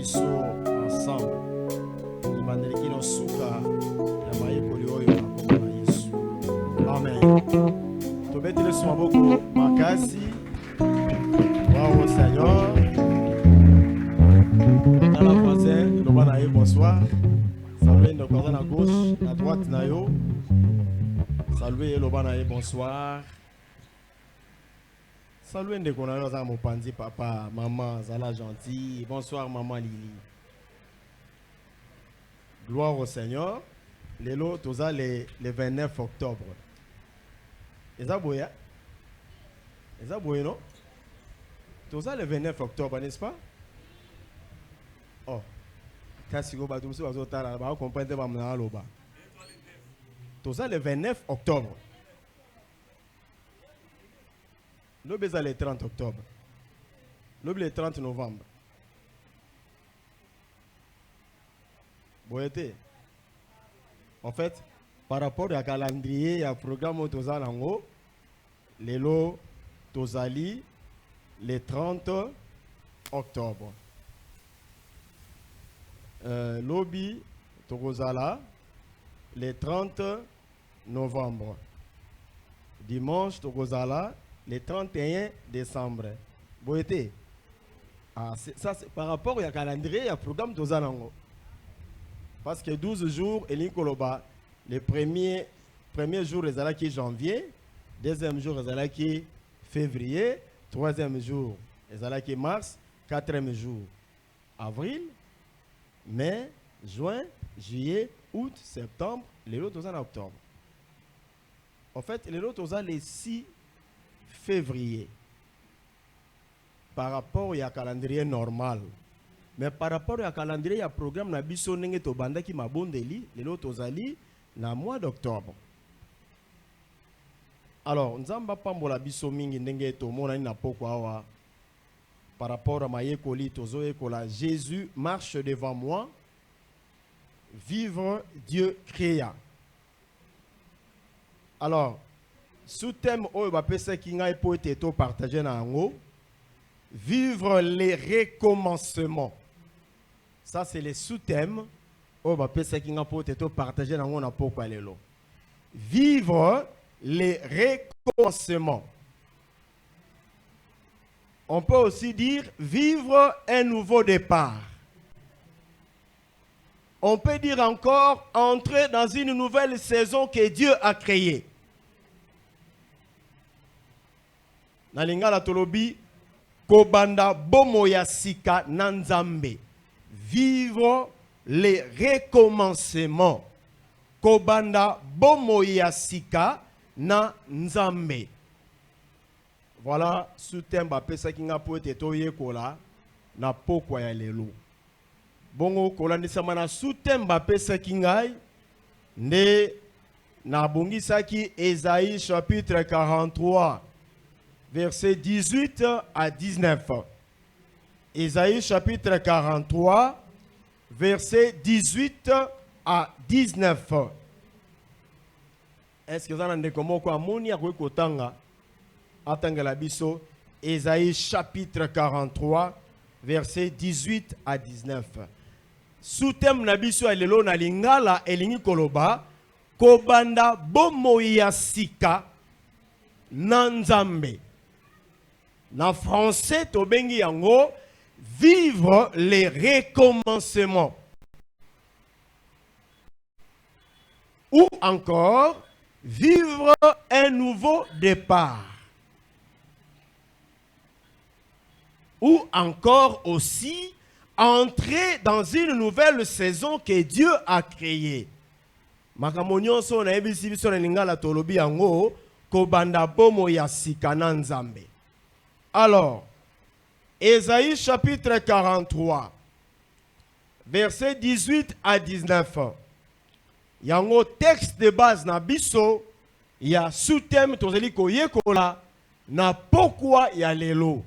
biso ensemble. Ibandeleki no suka ya mayekoli oyo na kombo na Yesu. Amen. Tobeti leso maboko makasi. Wow, Seigneur. Dans la voisin, le bonsoir. Saluez nos cousins à gauche, à droite, nayo. Saluez le banaye, bonsoir. Saluez les connaissances à mon pandi, papa, maman, Zala gentil. Bonsoir, maman Lili. Gloire au Seigneur. Les lots, tous les 29 octobre. Et ça, boya? Et ça, boya, non? Tous les 29 octobre, n'est-ce pas? Oh. Kasi go ba tout ça bazotala ba comprendre ba mna loba. Tout ça le 29 octobre. Nous beza le 30 octobre. Nous le 30 novembre. Boyete. En fait, par rapport au calendrier et au programme toza lango, les lots tozali le 30 octobre. Lobby Togozala le 30 novembre. Dimanche Togozala le 31 décembre. Boyete. Ah, ça c'est par rapport au calendrier et au programme Tozalango. Parce que 12 jours, Elinkoloba, le premier jour est qui janvier, deuxième jour est qui février, troisième jour est qui mars, quatrième jour avril. Mai, juin, juillet, août, septembre, les lots en octobre. En fait, les lots le 6 février. Par rapport au calendrier normal. Mais par rapport au calendrier, il y a un programme na biso nenge to banda ki mabondeli, les lots ali na mois d'octobre. Alors, nzamba pambola biso mingi nenge to mona na poko awa. Par rapport à Mayekoli, Tozo Ekola, Jésus marche devant moi, vivre Dieu créa. Alors, sous thème où va pesa kinga pour être partagé na ngo, vivre les recommencements. Ça c'est le sous-thème où va pesa kinga pour être partagé na ngo na poko alelo. Vivre les recommencements. On peut aussi dire vivre un nouveau départ. On peut dire encore entrer dans une nouvelle saison que Dieu a créée. Nalingala tolobi kobanda bomoya sika nanzambe. Vivre les recommencements. Kobanda bomoya sika na nzambe. Voilà, sous thème bapesa kinga poete toye kola na pokwa ya lelo. Bongo kola ndisama na sous thème bapesa kingai nde na bongisaki Ésaïe chapitre 43 verset 18 à 19. Ésaïe chapitre 43 verset 18 à 19. Est-ce que vous avez dit comment quoi moni akwe kotanga? Atangela biso, Ésaïe chapitre 43, verset 18 à 19. Sous thème nabiso alelo na lingala elingi koloba, kobanda bomoya sika nanzambe. Na français tobengi yango, vivre les recommencements. Ou encore, vivre un nouveau départ. Ou encore aussi entrer dans une nouvelle saison que Dieu a créée. Makamonyon son na ebisi biso na lingala tolobi yango kobanda bomo ya sika na nzambe. Alors, Ésaïe chapitre 43, verset 18 à 19. Yango texte de base na biso ya sous-thème tozeli koyekola na pourquoi ya lelo.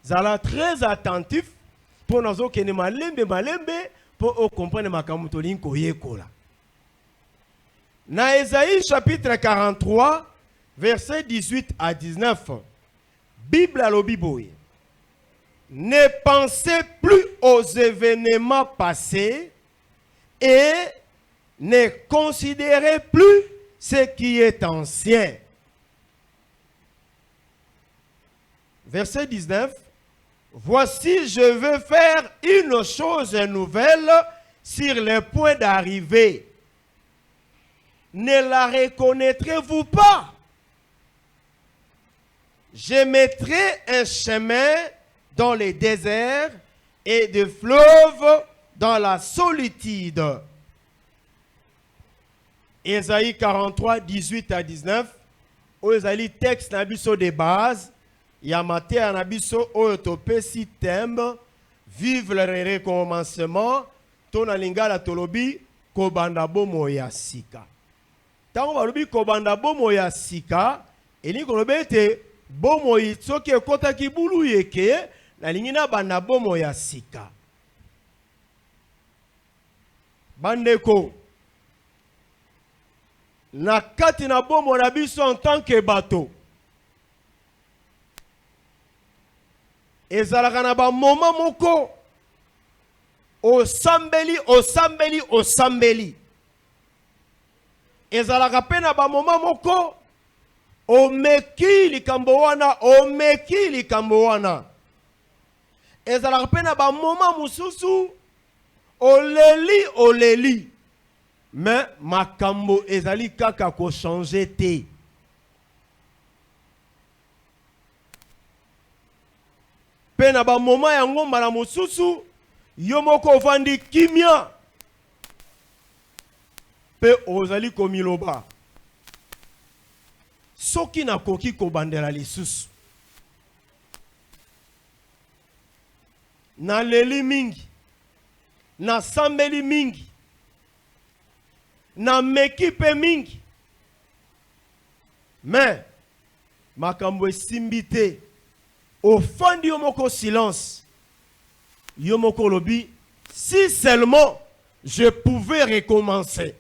Zala très attentif pour nous kene malembe pour comprendre makambo tolin koyekola. Na Ésaïe chapitre 43 verset 18 à 19. Bible alobi boye. ne pensez plus aux événements passés et ne considérez plus ce qui est ancien. Verset 19. Voici, je veux faire une chose nouvelle sur le point d'arriver. Ne la reconnaîtrez-vous pas? Je mettrai un chemin dans les déserts et des fleuves dans la solitude. Ésaïe 43, 18 à 19. Ésaïe texte na biso de base. Yamate anabiso oyotopesi thème. Vive le recommencement. Tona lingala tolobi kobanda bomo ya sika. Tango balobi kobanda bomo ya sika. Eni kolobe ete bomo soki ekota kibulu yeke. Na lingina banda bomo ya sika. Bandeko. Na kati na bomo na biso en tant que bateau. Ezalaka na ba moment moko. Osambeli. Ezalaka pe na ba moment moko. Omeki likambo wana. Ezalaka pe na ba moment mususu. Oleli. Mais makambo ezali kaka ko changer te. Pe na ba moment yango mbala mususu yo moko vandi kimia. Pe ozali komiloba. Soki na koki ko bandela lisusu. Na leli mingi. Na sambeli mingi. Na mekipe mingi. Mais makambo esimbite. Au fond du yomoko silence. Yomoko lobi. Si seulement je pouvais recommencer.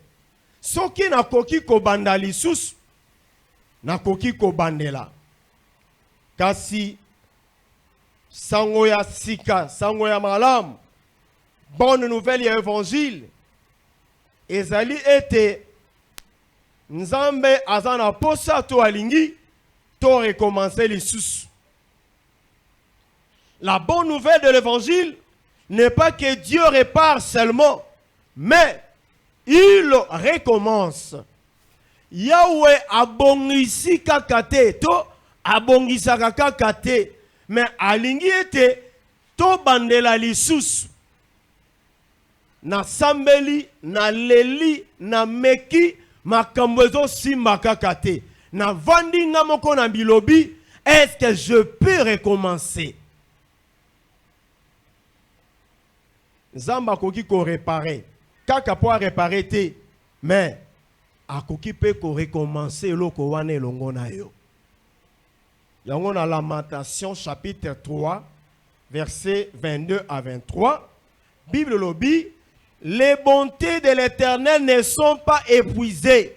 Soki na koki ko bandali sus. Na koki ko bandela. Kasi sango ya sika, sango ya malam. Bonne nouvelle ya évangile. Ezali ete Nzambe azana posa to alingi to recommencer lisusu. La bonne nouvelle de l'évangile n'est pas que Dieu répare seulement, mais il recommence. Yahweh abongisi kakate to abongisaka kakate, mais alingi ete to bandela lisusu. Na sambeli, na leli, na meki, makambo ezo simba kakate. Na vandi nga moko na bilobi, est-ce que je peux recommencer? Zamba koki ko réparer. Kaka po réparer te. Mais, akoki pe ko recommencer loko wane longo na yo. Yango na Lamentation chapitre 3, versets 22 à 23. Bible lobi. Les bontés de l'Éternel ne sont pas épuisées.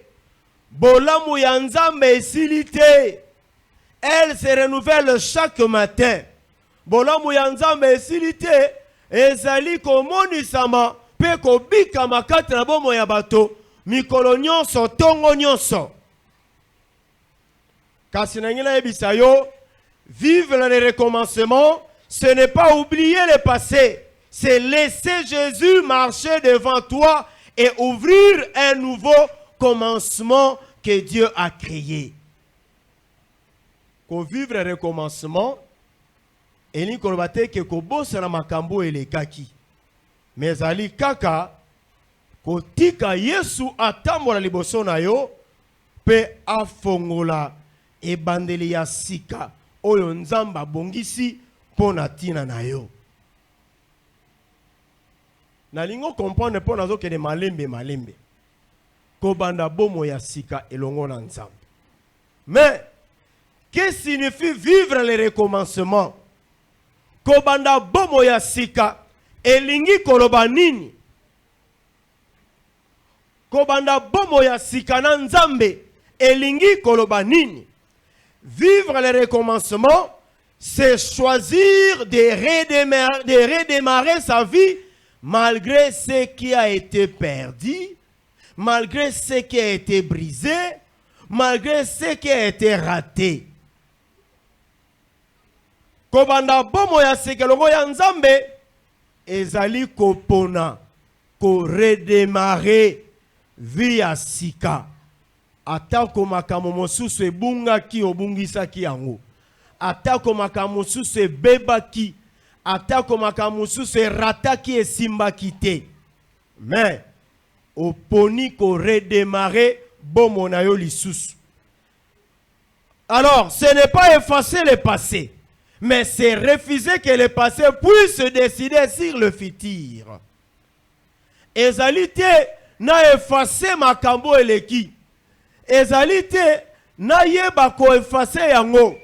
Bolamu ya Nzambe esilite. Elle se renouvelle chaque matin. Bolamu ya Nzambe esilite. Ezali komonisama pe kobika makati na bomo ya bato. Mikolo nyonso tongo nyonso. Kasi na ngila ebisa yo. Vivre le recommencement, ce n'est pas oublier le passé. C'est laisser Jésus marcher devant toi et ouvrir un nouveau commencement que Dieu a créé. Ko vivre le recommencement, eni kolobate ke ko bosa na makambo elekaki. Mais ali kaka ko tika Yesu atambola liboso na yo pe afongola ebandeli ya sika oyo Nzamba bongisi pona tina na yo. Na lingo comprendre po nazo ke de malembe. Ko banda bomo ya sika elongo na Nzambe. Mais qu'est-ce que signifie vivre le recommencement? Ko banda bomo ya sika elingi koloba nini? Ko banda bomo ya sika na Nzambe elingi koloba nini? Vivre le recommencement c'est choisir de redémarrer sa vie malgré ce qui a été perdu, malgré ce qui a été brisé, malgré ce qui a été raté. Kobanda bomo ya sekelongo ya nzambe ezali kopona ko redémarrer vie ya sika. Atako makambo mosusu ebungaki obungisaki yango. Atako makambo mosusu ebebaki. Atako makambo mosusu erataki esimbaki te. Mais oponi ko redémarrer bomo na yo lisusu. Alors, ce n'est pas effacer le passé, mais c'est refuser que le passé puisse décider sur le futur. Ezali te na effacer makambo eleki. Ezali te na yeba ko effacer yango.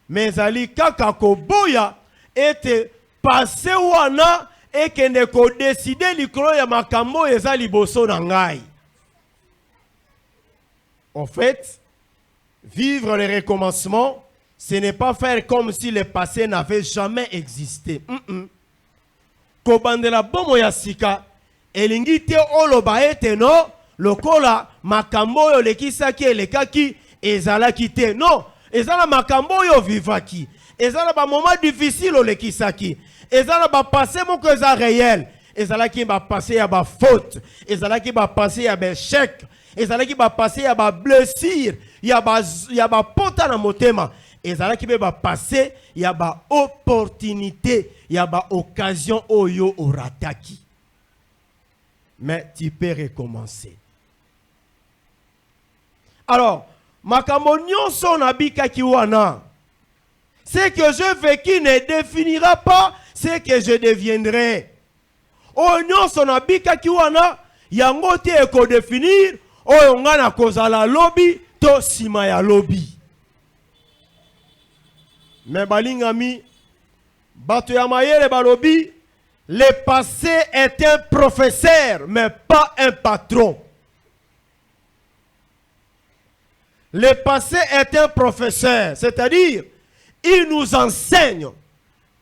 Mais ezali kaka ko boya ete passé wana ekende ko décider likolo ya makambo ezali boso na ngai. En fait, vivre le recommencement, ce n'est pas faire comme si le passé n'avait jamais existé. Kobandela bomo ya sika, elingi te oloba ete no, lokola makambo yo lekisaki elekaki, ezalaki te. Non, ezala makambo yo vivaki. Ezala ba moment difficile o lekisaki. Ezala ba passé moko eza réel. Ezalaki ba passé ya ba faute. Ezalaki ba passé ya ba échec. Ezalaki ba passé ya ba blessure. Ya ba pota na motema. Ezalaki ba passé ya ba opportunité. Ya ba occasion oyo orataki. Mais tu peux recommencer. Alors, makambo nyonso na bikaki wana. Ce que je vécu ne définira pas ce que je deviendrai. O nyonso na bikaki wana, yango te eko définir oyo nga na kozala lobi to sima ya lobi. Mais balingami, bato ya mayele balobi, le passé est un professeur, mais pas un patron. Le passé est un professeur, c'est-à-dire, il nous enseigne.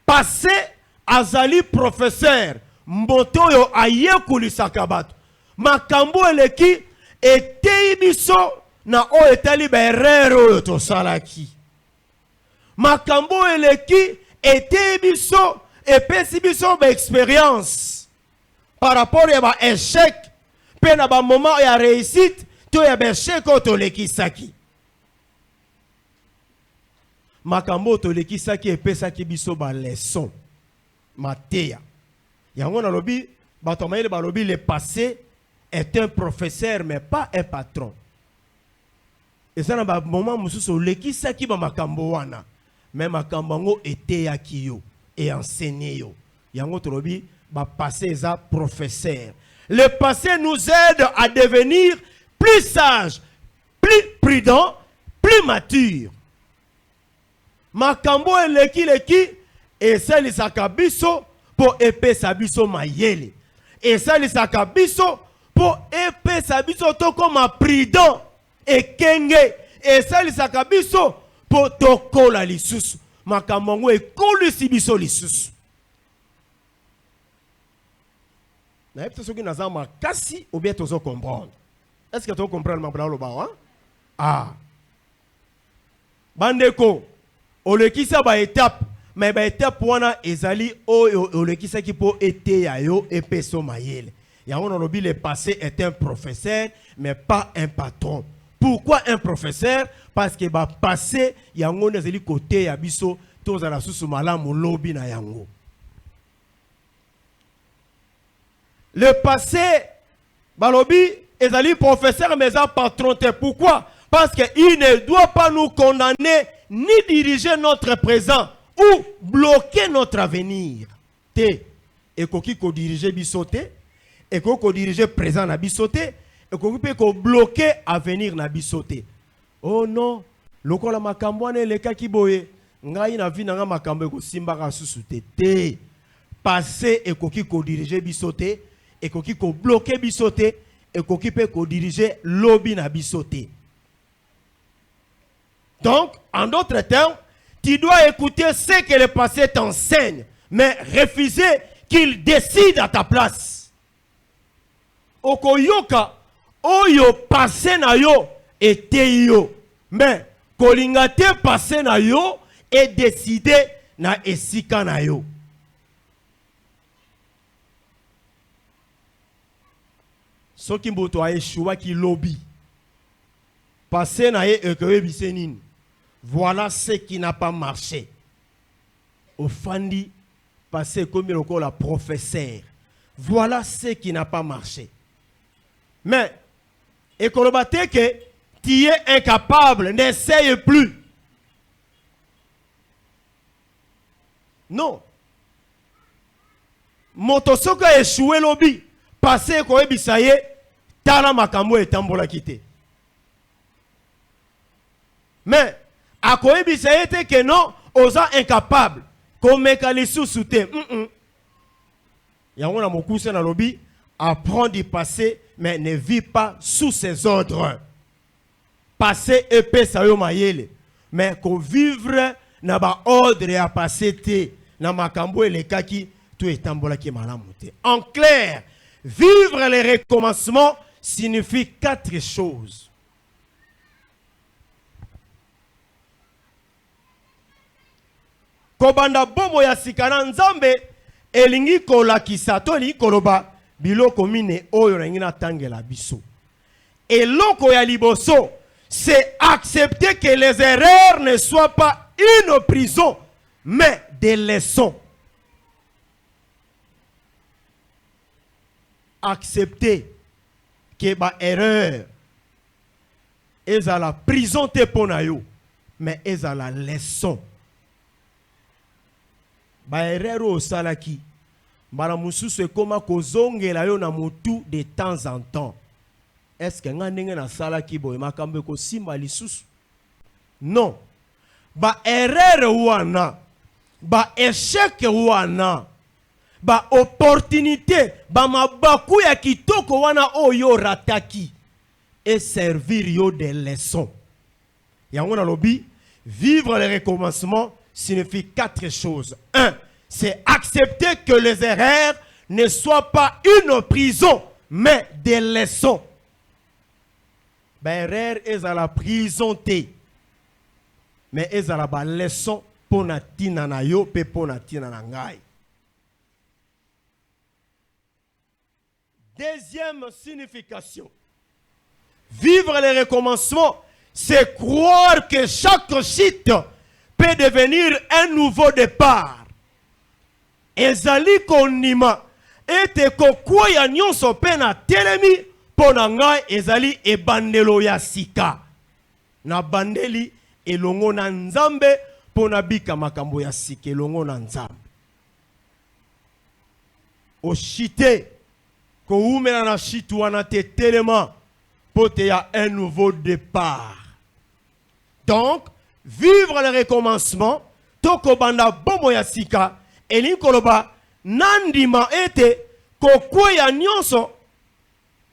Passé, azali professeur, mboto yo aye kulisaka bato. Makambo eleki, etei biso na o etali berero yo tosalaki. Makambo eleki, etei biso, epesi biso ba expérience. Par rapport ya ba échec, pe na ba moment ya réussite, to ya ba échec o tolekisaki. Makambo tolekisaki epesaki biso ba leçon. Mateya. Yango na lobi, bato mayele ba lobi, le passé est un professeur mais pas un patron. Et ça na ba moment mususu olekisaki ba makambo wana. Mais makambo ngo eteyaki yo et enseigné yo. Yango to lobi ba passé eza professeur. Le passé nous aide à devenir plus sage, plus prudent, plus mature. Makambo leki eselisaka biso po epesa biso mayele. Eselisaka biso po epesa biso to koma prudent ekenge. Eselisaka biso po tokola lisusu. Makambo ngo ekolisi biso lisusu. Na epte soki naza makasi ou bien tozo comprendre. Est-ce que tu comprends mabla lo ba wa? Ah. Bandeko olekisa ba étape, mais ba étape wana ezali olekisa ki po ete ya yo epeso mayele. Yango na lobi le passé est un professeur mais pas un patron. Pourquoi un professeur? Parce que ba passé yango nezeli côté ya biso tozala susu malamu lobi na yango. Le passé balobi ezali professeur mais un patron te. Pourquoi? Parce qu'il ne doit pas nous condamner ni diriger notre présent ou bloquer notre avenir. Te, ekoki ko diriger bisote, ekoki ko diriger présent na bisote, ekoki pe ko bloquer avenir na bisote. Oh non, lokola makambo ane leka kiboye, ngai na vi na nga makambo ko simbaka susu te. Passé ekoki ko diriger bisote, ekoki ko bloquer bisote, ekoki pe ko diriger lobby na bisote. Donc, en d'autres termes, tu dois écouter ce que le passé t'enseigne, mais refuser qu'il décide à ta place. Okoyoka, oyo passé na yo ete yo, mais kolinga te passé na yo et décider na esika na yo. Soki mboto a échoué qui lobby. Passé na ye ekewebisenini. Voilà ce qui n'a pas marché. Ofandi, passé comme le la professeur. Voilà ce qui n'a pas marché. Mais, ekolobate que tu es incapable, n'essaye plus. Non. Motosoko a échoué lobby. Passé kowebisaye, tala makambo etambola kite. Mais, à quoi il que non, osa incapable, comme mécanisme soutien. Il y a un beaucoup dans le lobby, apprendre du passé, mais ne vit pas sous ses ordres. Passé épais, ça y est, mais qu'on vivre n'a pas ordre à passer, n'a pas cambo et les kaki, tout est tambola qui est malamuté. En clair, vivre les recommencements signifie 4 choses. Kobanda bomo ya sikana nzambe elingi kolakisa to elingi koloba biloko mine oyo na ngina tangela biso. Eloko ya liboso, c'est accepter que les erreurs ne soient pas une prison, mais des leçons. Accepter que ba erreur est à la prison te ponayo, mais est à la leçon. Ba erreur au salaki bala mususu ekoma kozongela yo na mutu de temps en temps. Est-ce que nga ndenge na salaki boye makambo ko simba lisusu? Non. Ba erreur wana, ba échec wana, ba opportunité, ba mabaku ya kitoko wana oyo rataki et servir yo des leçons. Yango na lobi, vivre le recommencement signifie 4 choses. 1, c'est accepter que les erreurs ne soient pas une prison, mais des leçons. Ben, erreur est à la prison té, mais est à la leçon pour na tina na yo pe pour na tina na ngai. Deuxième signification, vivre les recommencements, c'est croire que chaque chute peut devenir un nouveau départ. Ezali konima ete kokwaya nyonso pe na telemi pona ngai ezali ebandelo ya sika. Na bandeli elongo na nzambe pona bika makambo ya sika elongo na nzambe. Oshite ko umela na shitu wana te telema pote ya un nouveau départ. Donc, vivre le recommencement, toko banda bomo ya sika, elin koloba, nandima ete, kokwe nyonso,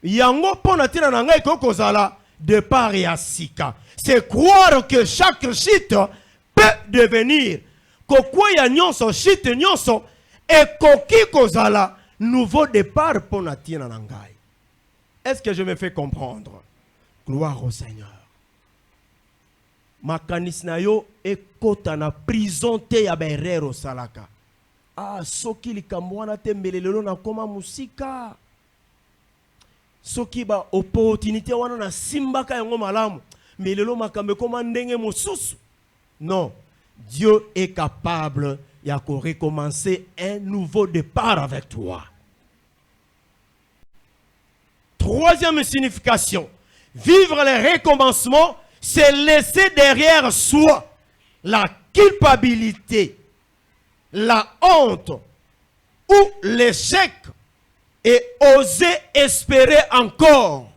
yango pona tina nangai kokozala, départ ya sika. C'est croire que chaque chute peut devenir, kokwe nyonso, chute nyonso, et koki kozala, nouveau départ pona tina nangai. Est-ce que je me fais comprendre? Gloire au Seigneur. Makanis na yo ekota na prison te ya berero salaka. Ah, soki likamwana te mbelelelo na koma musika. Soki ba opportunité wana na simbaka yango malamu. Mbelelo makambe koma ndenge mosusu. Non, Dieu est capable ya ko recommencer un nouveau départ avec toi. Troisième signification, vivre le recommencement, c'est laisser derrière soi la culpabilité, la honte ou l'échec et oser espérer encore.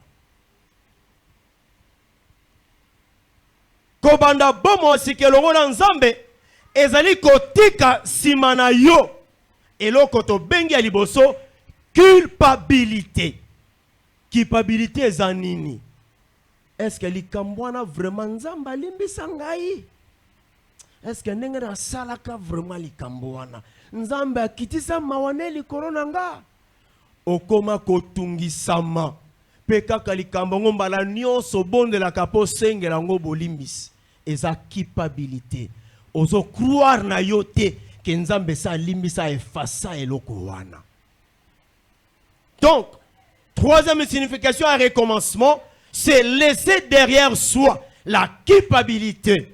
Kobanda bomo sikelongo na nzambe ezali kotika simana yo eloko to bengi ya liboso culpabilité. Culpabilité zanini. Est-ce que likambwana vraiment nzamba limbisa ngai? est-ce que ndenge na salaka vraiment likambo wana nzambe akitisa mawane likolo nanga okoma kotungisama pe kaka likambo ngo mbala nyonso bondelaka po sengela ngo bolimbisi eza culpabilité ozo croire na yo te ke nzambe sa limbisa efasa eloko wana. Donc troisième signification à recommencement, c'est laisser derrière soi la culpabilité.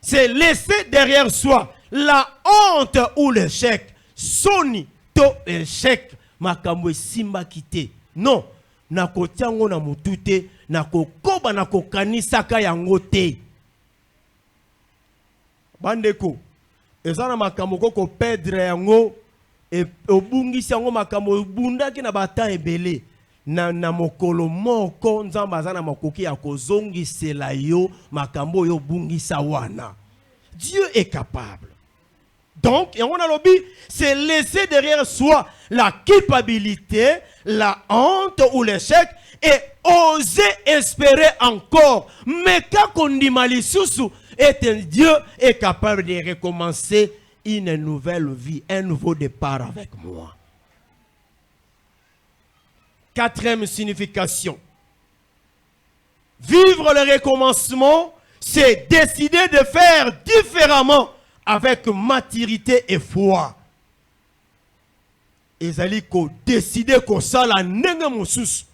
C'est laisser derrière soi la honte ou l'échec. Soni to échec. Makambo simba kite. Non. Nako tiango na mutute. Nako koba nako kanisaka yango te. Bandeko. Ezana makambo koko pedre yango. Et obungisi yango makambo bundaki na bata ebele. Na mokolo moko nzamba azana makoki ya kozongisela yo makambo yo bungisa wana. Dieu est capable. Donc, et on a lobby, c'est laisser derrière soi la culpabilité, la honte ou l'échec et oser espérer encore. Mais quand on dit malisusu, Dieu est capable de recommencer une nouvelle vie, un nouveau départ avec moi. Quatrième signification. Vivre le recommencement, c'est décider de faire différemment avec maturité et foi. Ezali ko décider ko sala ndenge mosusu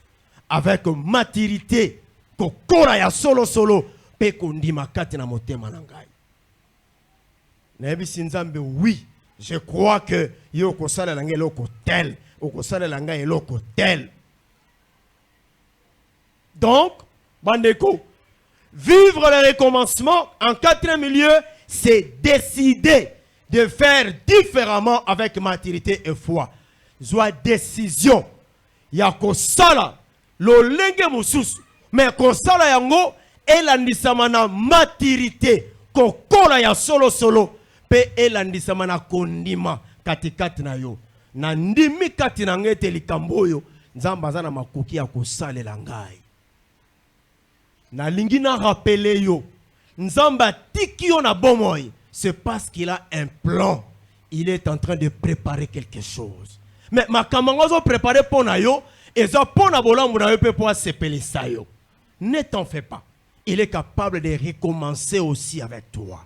avec maturité ko kora ya solo pe ko ndima kati na motema na ngai. Nayebi sinzambe oui, je crois que yo ko sala ngai eloko tel, o ko sala ngai eloko tel. Donc, bandeko, vivre le recommencement en quatrième lieu, c'est décider de faire différemment avec maturité et foi. Soit décision. Ya ko sala lo lenge mususu, mais ko sala yango elandisama na maturité, ko kola ya solo pe elandisama na kondima katikati na yo. Na ndimi kati na ngete likambo yo, nzamba zana makoki ya ko salela ngai. Na lingi na rappele yo, nzamba tiki yo na bomoy, c'est parce qu'il a un plan. Il est en train de préparer quelque chose. Mais ma kamangozo préparé pour na yo, et ça pour na bolamou na yo pe pour sepele sa yo. Ne t'en fais pas. Il est capable de recommencer aussi avec toi.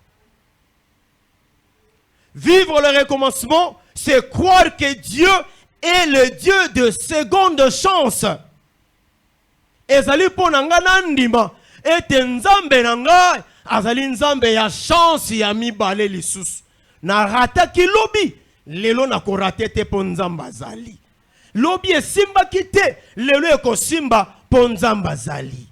Vivre le recommencement, c'est croire que Dieu est le Dieu de seconde chance. Ezali po nanga nandima ete nzambe nanga azali nzambe ya chance ya mibale lisusu. Na rataki lobi lelo na ko ratete po nzamba azali. Lobi esimba kite lelo eko simba po nzamba azali.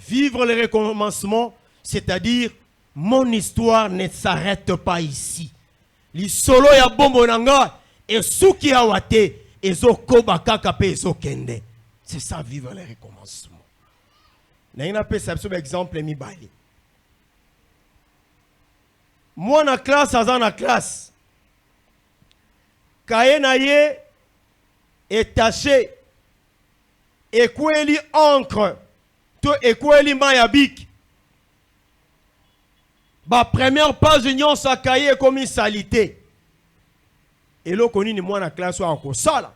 Vivre le recommencement, c'est-à-dire mon histoire ne s'arrête pas ici. Li solo ya bombo nanga et suki awate ezo koba kaka pe ezo kende. C'est ça vivre le recommencement. Naina pe sabso exemple mibali. Moi na classe aza na classe. Kaye na ye est taché. Ekweli encre. To ekweli mayabik. Ba première page union sa kaye comme salité. Et lo koni ni moi na classe wa ko sala.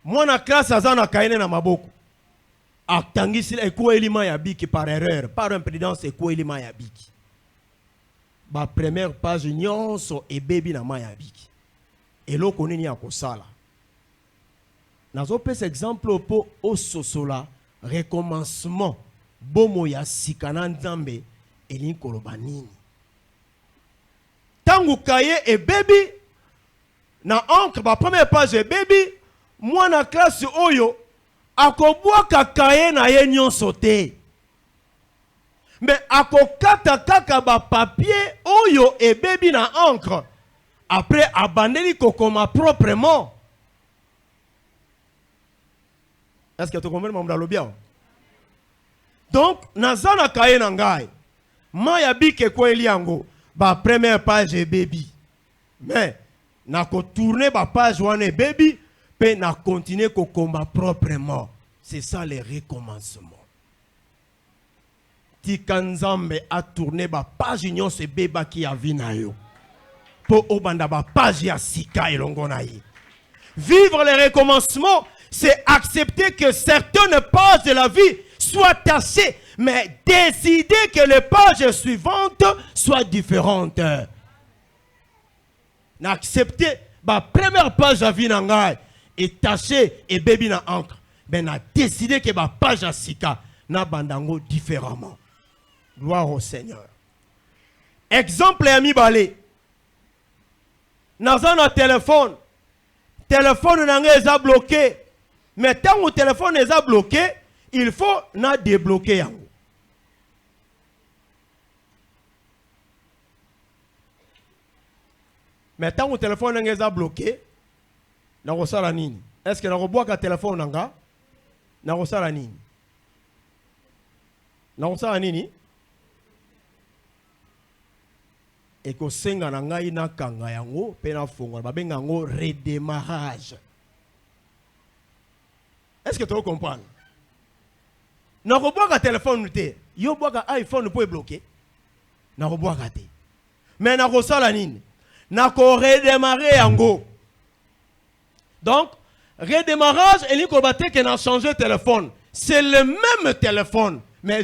Moi na classe azana kaine na maboko. Aktangisi ekweli mayabik par erreur, par imprudence ekweli mayabik. Ba première page nyonso e baby na mayabiki. Eloko nini ya kosala. Nazo pesa exemple po ososola recommencement bomo ya sikana nzambe elin koloba nini. Tangu kaye e baby na encre ba première page e baby moi na classe oyo akobwaka kaye na ye nyonso te. Mais akokata kaka ba papier oyo e bebi na encre. Après abandeli kokoma proprement. Est-ce que tu comprends mon bien? Donc nazana kaye na ngai. Maya bike ko eliango ba première page e bebi. Mais nako tourner ba page wane bebi Pe na continuer ko combat proprement. C'est ça le recommencement. Tikanzambe a tourné ba page union se beba ki a vinayo. Po obanda ba page ya sika elongo na ye. Vivre le recommencement, c'est accepter que certaines pages de la vie soient tachées, mais décider que les pages suivantes soient différentes. N'accepter la première page de la vie est tachée et baby na encre. Ben a décidé que la page à sika na bandango différemment. Gloire au Seigneur. Exemple ami balé. Dans un téléphone. Téléphone n'est bloqué. Mais tant que le téléphone est bloqué, il faut na débloquer. Mais tant que le téléphone est bloqué, est-ce que vous avez un téléphone? Vous avez un et que senga na ngai na kanga yango pe na fongo babenga ngo redémarrage. Est-ce que tu comprends? Na ko boka téléphone te yo boka iPhone pour bloquer na ko boka te mais na ko sala nini na ko redémarrer yango. Donc redémarrage et ko baté que na changer téléphone, c'est le même téléphone mais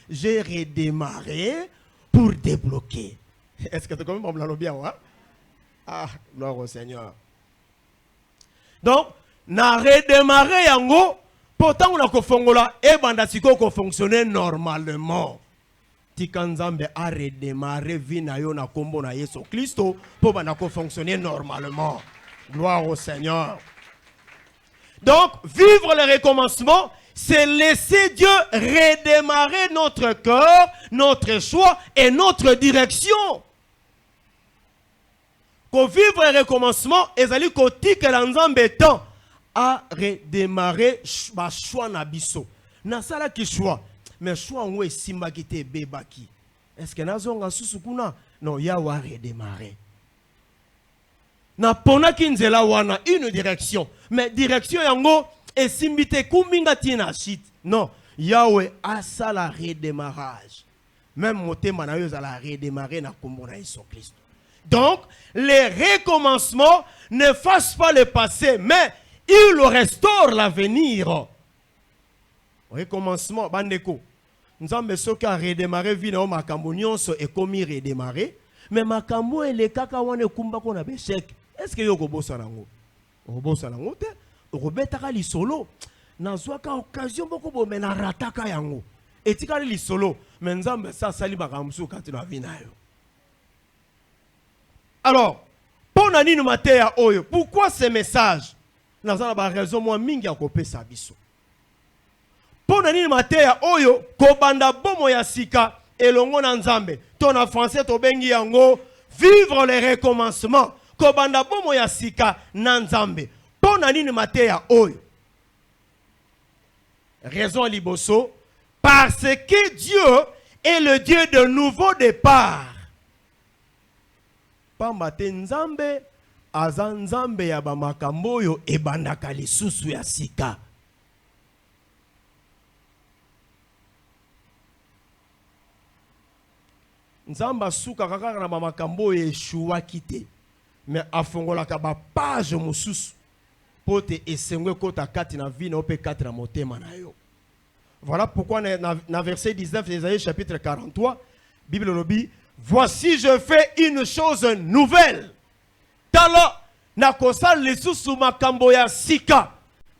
j'ai redémarré pour débloquer. Est-ce que tu comprends bien? Ah, gloire au Seigneur. Donc, na redémarré yango, pourtant on a kofongola et bandasiko ko fonctionner normalement. Tikanzambe a redémarré vina yo na kombo na Yesu Christo pour bandako fonctionner normalement. Gloire au Seigneur. Donc, vivre le recommencement, c'est laisser Dieu redémarrer notre cœur, notre choix et notre direction. Pour vivre le recommencement, ezali koti que l'ensemble temps à redémarrer ma choix na biso. Na sala ki choix, mais choix on simba ki te bebaki. Est-ce que nazonga susukuna? Non, ya wa redémarrer. Na pona kinzela wana une direction, mais direction yango et simbite kuminga tina shit. Non, Yahweh a ça la redémarrage. Même motema na yo za la redémarrer na kombo na Yesu Christ. Donc, les recommencements n'effacent pas le passé, mais ils restaurent l'avenir. Recommencement, bandeko. Nous avons besoin de redémarrer vina o makambo nyonso et komi redémarrer, mais makambo ele kaka wane kumba ko na beshek. Est-ce que yo ko bosa nango? O bosa nango te? Robetaka li solo nazwaka occasion boko bo mena rataka yango etika li solo menzambe sa sali bakamsu kati na vinayo. Alors pour nani no mateya oyo, pourquoi ce message nazana ba raison moi mingi akopesa biso. Pour nani no mateya oyo ko banda bomo ya sika elongo na nzambe to na français to bengi yango vivre le recommencement ko banda bomo ya sika na nzambe. Raison liboso, parce que Dieu est le Dieu de nouveau départ. Pambate nzambe azanzambe ya bamakambo yo ebandaka lisusu ya sika. Nzamba suka kaka na bamakambo ye shuwa kite, mais afongolaka ba page mususu. Voilà pourquoi dans verset 19 d'Ésaïe chapitre 43, Bible nous dit, voici je fais une chose nouvelle. Tala na kosal lisusu makambo ya sika.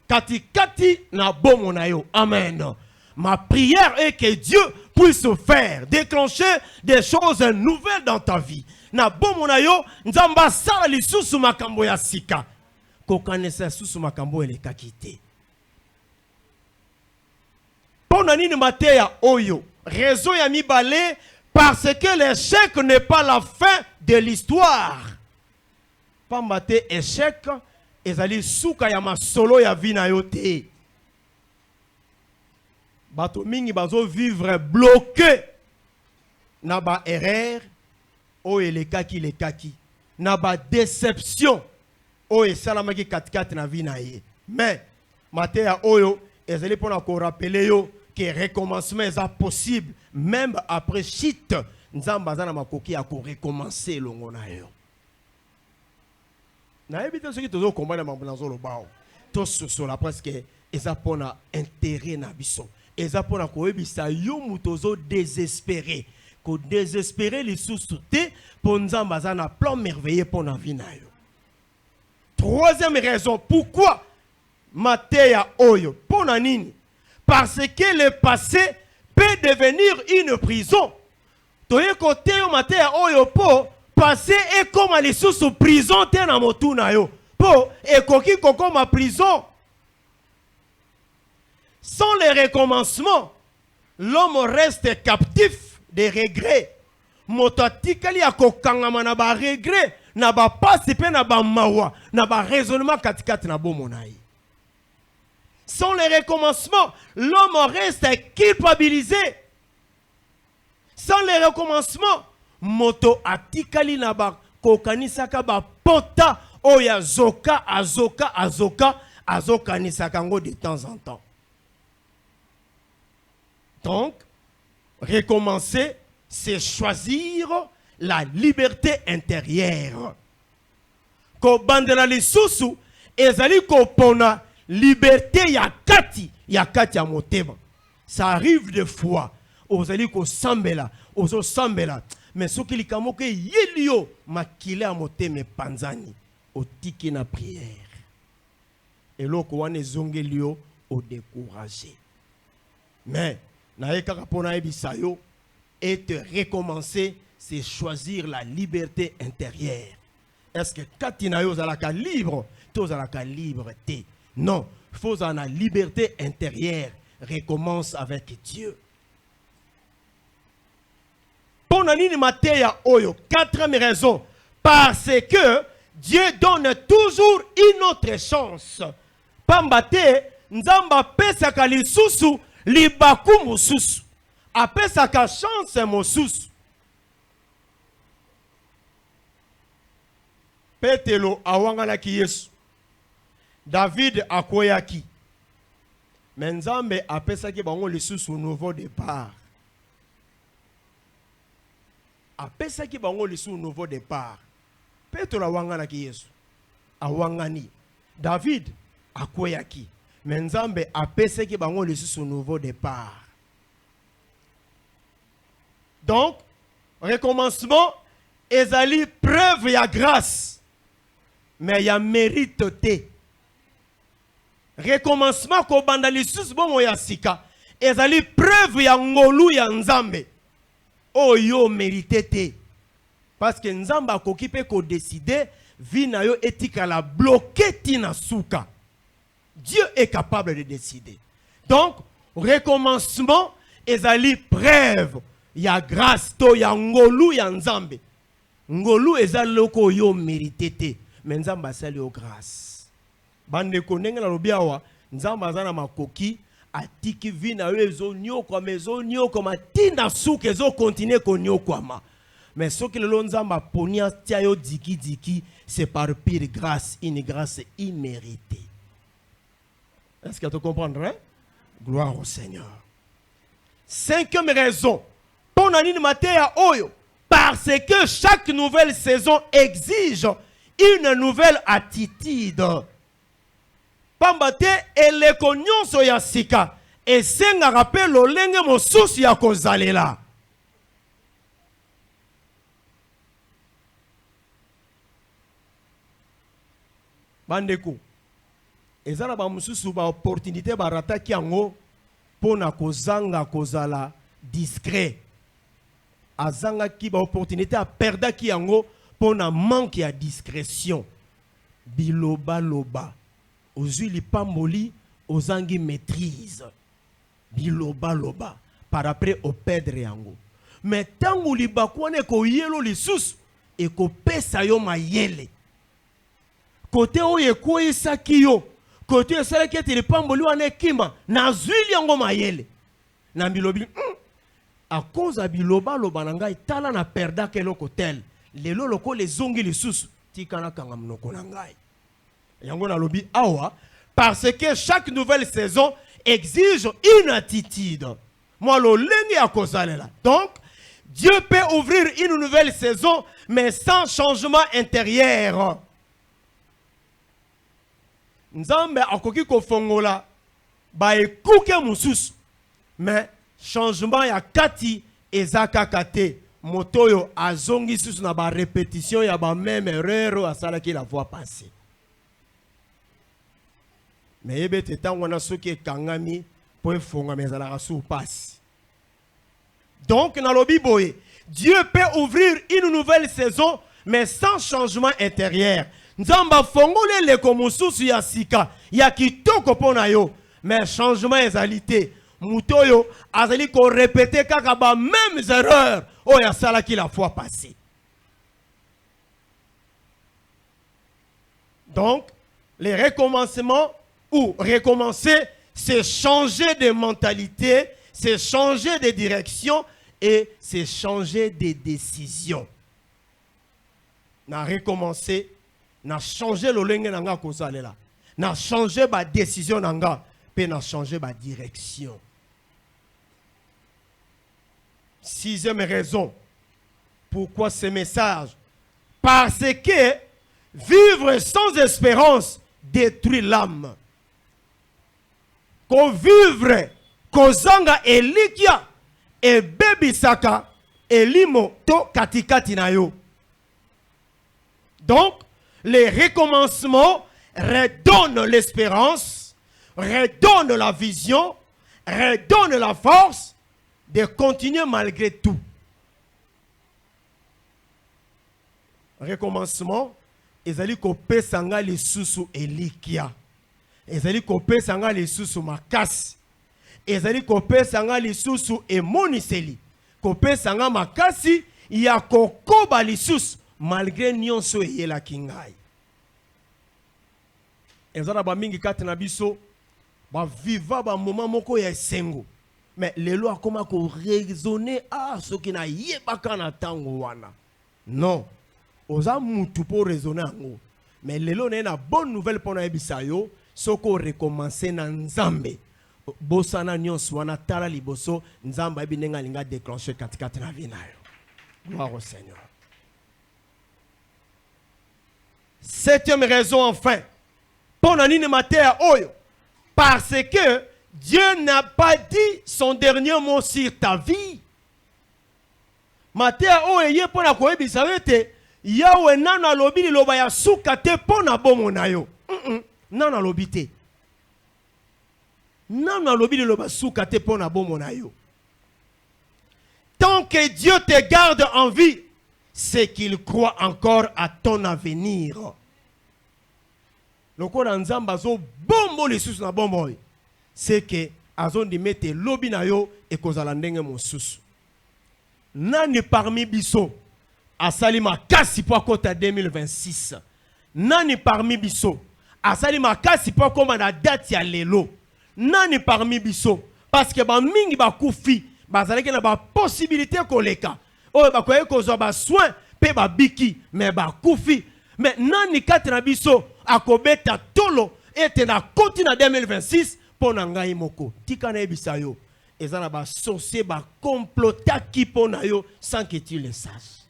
Kati kati na bomo na yo. Amen. Ma prière est que Dieu puisse faire déclencher des choses nouvelles dans ta vie. Na bomo na yo nzamba sala lisusu makambo ya sika. Kokanesa susu makambo ele kakite. Ponanini mateya oyo. Raison ya mibale parce que l'échec n'est pas la fin de l'histoire. Pambate échec ezali suka ya masolo ya vina yote. Bato mingi bazo vivre bloqué na ba erreur o ele kaki le kaki. Na ba déception oyo esalamaki katikati na vie na ye. Mais mateya oyo ezali mpona korapele yo que recommencement est possible même après chute. Nzamba aza na makoki ya korecommencer elongo na yo. Nayebi te soki tozokomba na mambo nazoloba o. Tososola presque eza mpona intérêt na biso. Eza mpona koyebisa yo moto ozo désespéré. Ko désespéré lisusu te mpo Nzamba aza na plan merveilleux mpona vie na yo. Troisième raison, pourquoi mateya oyo? Mpona nini? Parce que le passé peut devenir une prison. Toye kote yo mateya oyo po passé est comme les sous prison te na motu na yo. Po ekoki kokoma prison. Sans le recommencement, l'homme reste captif des regrets. Moto atikali akokangama na ba regret, na ba pasi pe na ba mawa, na ba raisonnement katikati na bomo na ye. Sans le recommencement, l'homme reste culpabilisé. Sans le recommencement, moto atikali na ba kokanisaka ba pota oya zoka azokanisaka ngo de temps en temps. Donc, recommencer, c'est choisir la liberté intérieure. Ko bandela lisusu ezali ko pona liberté ya kati ya motema. Ça arrive des fois ozali ko sambela, ozo sambela, mais soki likamo ke yelio makile ya motema panzani otiki na prière. Eloko wana ezongeli yo o décourager. Mais na kaka pona ebisa yo et te recommencer, c'est choisir la liberté intérieure. Est-ce que katina yo zalaka libre, to zalaka libre te? Non, il faut en la liberté intérieure. Recommence avec Dieu. Ponanini mateya oyo, quatrième raison, parce que Dieu donne toujours une autre chance. Pambate, nzamba pesaka lisusu, libaku mususu. Apesaka chance mususu. Petelo awanganaki Yesu. David akoyaki. Menzambe apesaki bango lisusu nouveau départ. Apesaki bango lisusu nouveau départ. Petelo awanganaki Yesu. Awangani. David akoyaki. Menzambe apesaki bango lisusu nouveau départ. Donc, recommencement, ezali preuve ya grâce. Mais ya mérite te. Recommencement ko banda lisusu bongo ya sika. Ezali preuve ya ngolu ya Nzambe. Oyo mérite te. Parce que Nzamba akoki pe ko décider vi na yo etika la bloquer tina suka. Dieu est capable de décider. Donc, recommencement ezali preuve ya grâce to ya ngolu ya Nzambe. Ngolu ezali loko yo mérite te. Mais Nzamba sali yo grâce. Bande konenge la lobiawa, Nzamba zana makoki atiki vina yo ezo nyoko matinda suke ezo continue ko nyoko ma. Mais ce que le Nzamba ponia tia yo diki, c'est par pire grâce, une grâce imméritée. Est-ce que tu comprends? Gloire au Seigneur. Cinquième raison. Ponanini mateya oyo. Parce que chaque nouvelle saison exige une nouvelle attitude. Pambate eleko nyonso ya sika esenga rappel lolenge mosusu ya kozalela. Bandeko ezana ba mosusu ba opportunité ba rataki yango pona kozanga kozala discret. Azanga ki ba opportunité a perda ki yango pona manque ya discrétion. Biloba loba. Ozuli pamboli, ozangi maîtrise. Biloba loba. Par après au perdre yango. Mais tangu libakwane ko yelo lisusu e ko pesa yo mayele. Côté oye ko isaki yo. Côté sala ki te pamboli wane kima na zwili yango mayele. Na bilobi à cause de biloba loba nanga itala na perda ke loko tel. Lelo loko les zongi lisusu tikana kanga mnoko nangai. yango na lobi awa parce que chaque nouvelle saison exige une attitude. Moi lo lengi a kozalela. Donc Dieu peut ouvrir une nouvelle saison mais sans changement intérieur. Nzambe akoki kofongola ba ekuke mususu mais changement ya kati ezaka kate motoyo azongi susu na ba répétition ya ba même erreur asala ki la voix passer. Mais yebe tetango na soki kangami po efonga mezala rasu passe. Donc na lobi boye Dieu peut ouvrir une nouvelle saison mais sans changement intérieur. Nzamba fongole le komususu ya sika ya kitoko pona yo mais changement ezalité mutoyo azali ko répéter kaka ba mêmes erreurs o ya sala ki la fois passée. Donc les recommencements ou recommencer c'est changer de mentalité, c'est changer de direction et c'est changer de décision. Na recommencer na changer le lenge nanga kozalela. Na changer ba décision nanga pe na changer ba direction. Sixième raison pourquoi ce message, parce que vivre sans espérance détruit l'âme. Ko vivre kozanga elikia e bebisaka elimo to katikati na yo. Donc les recommencements redonnent l'espérance, redonnent la vision, redonnent la force de continuer malgré tout. Recommencement, ezali kope sanga les susu elikia. Ezali kope sanga les susu makasi. Ezali kope sanga les susu emoniseli. Kope sanga makasi ya kokoba les susu malgré nyonso eyela kingai. Ezala ba mingi kati na biso ba viva ba moment moko ya esengo. Mais lelo akoma ko raisonner soki na yebaka na tango wana. Non. Oza mutu pour raisonner ango. Mais lelo na bonne nouvelle pour na yebisa yo soko recommencer na nzambe. Bosana nyonso wana tala liboso nzamba ebinenga linga déclencher katikati na vie na yo. Gloire au Seigneur. Septième raison enfin. Pour nani mater oyo. Parce que Dieu n'a pas dit son dernier mot sur ta vie. Mater oyo ye pona koyebisa wete Yahweh nana lobi liloba ya suka te pona bomo na yo. Nana lobi te. Nana lobi liloba suka te pona bomo na yo. Tant que Dieu te garde en vie, c'est qu'il croit encore à ton avenir. Loko na nzamba zo bombo lisusu na bombo. C'est que azon di mete lobi na yo e kozala ndenge mosusu. Nani parmi biso asali makasi po akota 2026. Nani parmi biso asali makasi po akoma na date ya lelo. Nani parmi biso parce que ba mingi ba kufi bazalaki na ba possibilité koleka. Oyo ba koye kozwa ba soin pe ba biki mais ba kufi. Mais nani kati na biso akobeta tolo ete na koti na 2026 pona ngai moko. Tika na ebisa yo. Ezana ba sorcier ba complota ki pona yo sans que tu le saches.